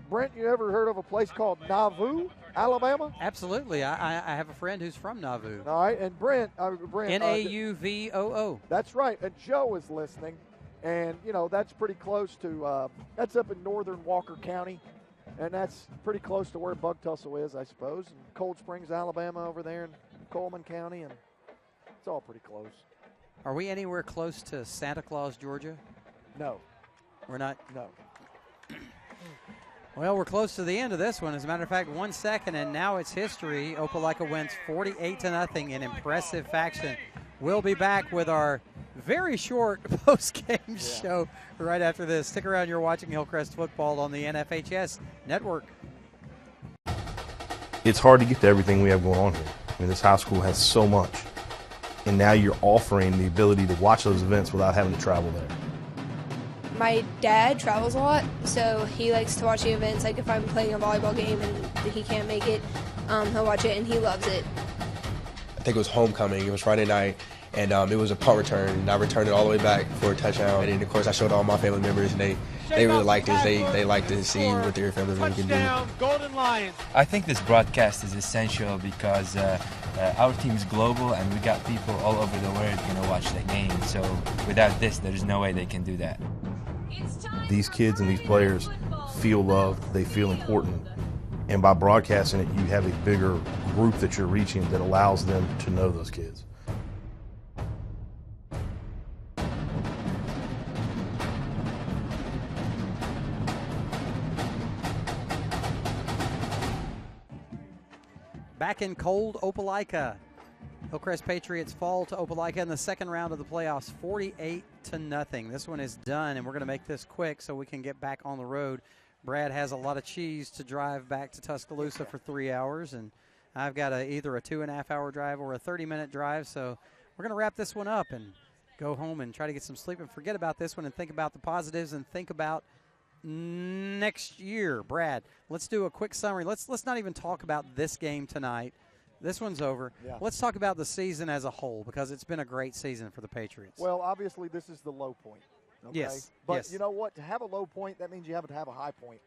Brent, you ever heard of a place called Nauvoo, Alabama? Absolutely. I have a friend who's from Nauvoo. All right, and Brent Nauvoo. That's right, and Joe is listening, and, that's pretty close to, that's up in northern Walker County, and that's pretty close to where Bug Tussle is, I suppose, and Cold Springs, Alabama over there in Coleman County, and it's all pretty close. Are we anywhere close to Santa Claus, Georgia? No. We're not? No. Well, we're close to the end of this one. As a matter of fact, 1 second, and now it's history. Opelika wins 48-0 in impressive fashion. We'll be back with our very short post-game show right after this. Stick around. You're watching Hillcrest Football on the NFHS Network. It's hard to get to everything we have going on here. This high school has so much. And now you're offering the ability to watch those events without having to travel there. My dad travels a lot, so he likes to watch the events. Like if I'm playing a volleyball game and he can't make it, he'll watch it, and he loves it. I think it was homecoming. It was Friday night, and it was a punt return. And I returned it all the way back for a touchdown. And then, of course, I showed all my family members, and they really liked it. They liked to see what their family members can do. Golden Lions. I think this broadcast is essential because our team is global, and we got people all over the world going to watch the game. So without this, there's no way they can do that. These kids and these players feel loved, they feel important. And by broadcasting it, you have a bigger group that you're reaching that allows them to know those kids. Back in cold Opelika, Hillcrest Patriots fall to Opelika in the second round of the playoffs, 48-0. This one is done, and we're going to make this quick so we can get back on the road. Brad has a lot of cheese to drive back to Tuscaloosa for 3 hours, and I've got either a 2.5-hour drive or a 30-minute drive. So we're going to wrap this one up and go home and try to get some sleep and forget about this one and think about the positives and think about next year. Brad, let's do a quick summary. Let's not even talk about this game tonight. This one's over. Yeah. Let's talk about the season as a whole, because it's been a great season for the Patriots. Well, obviously this is the low point. Okay? Yes. But yes. you know what? To have a low point, that means you have to have a high point.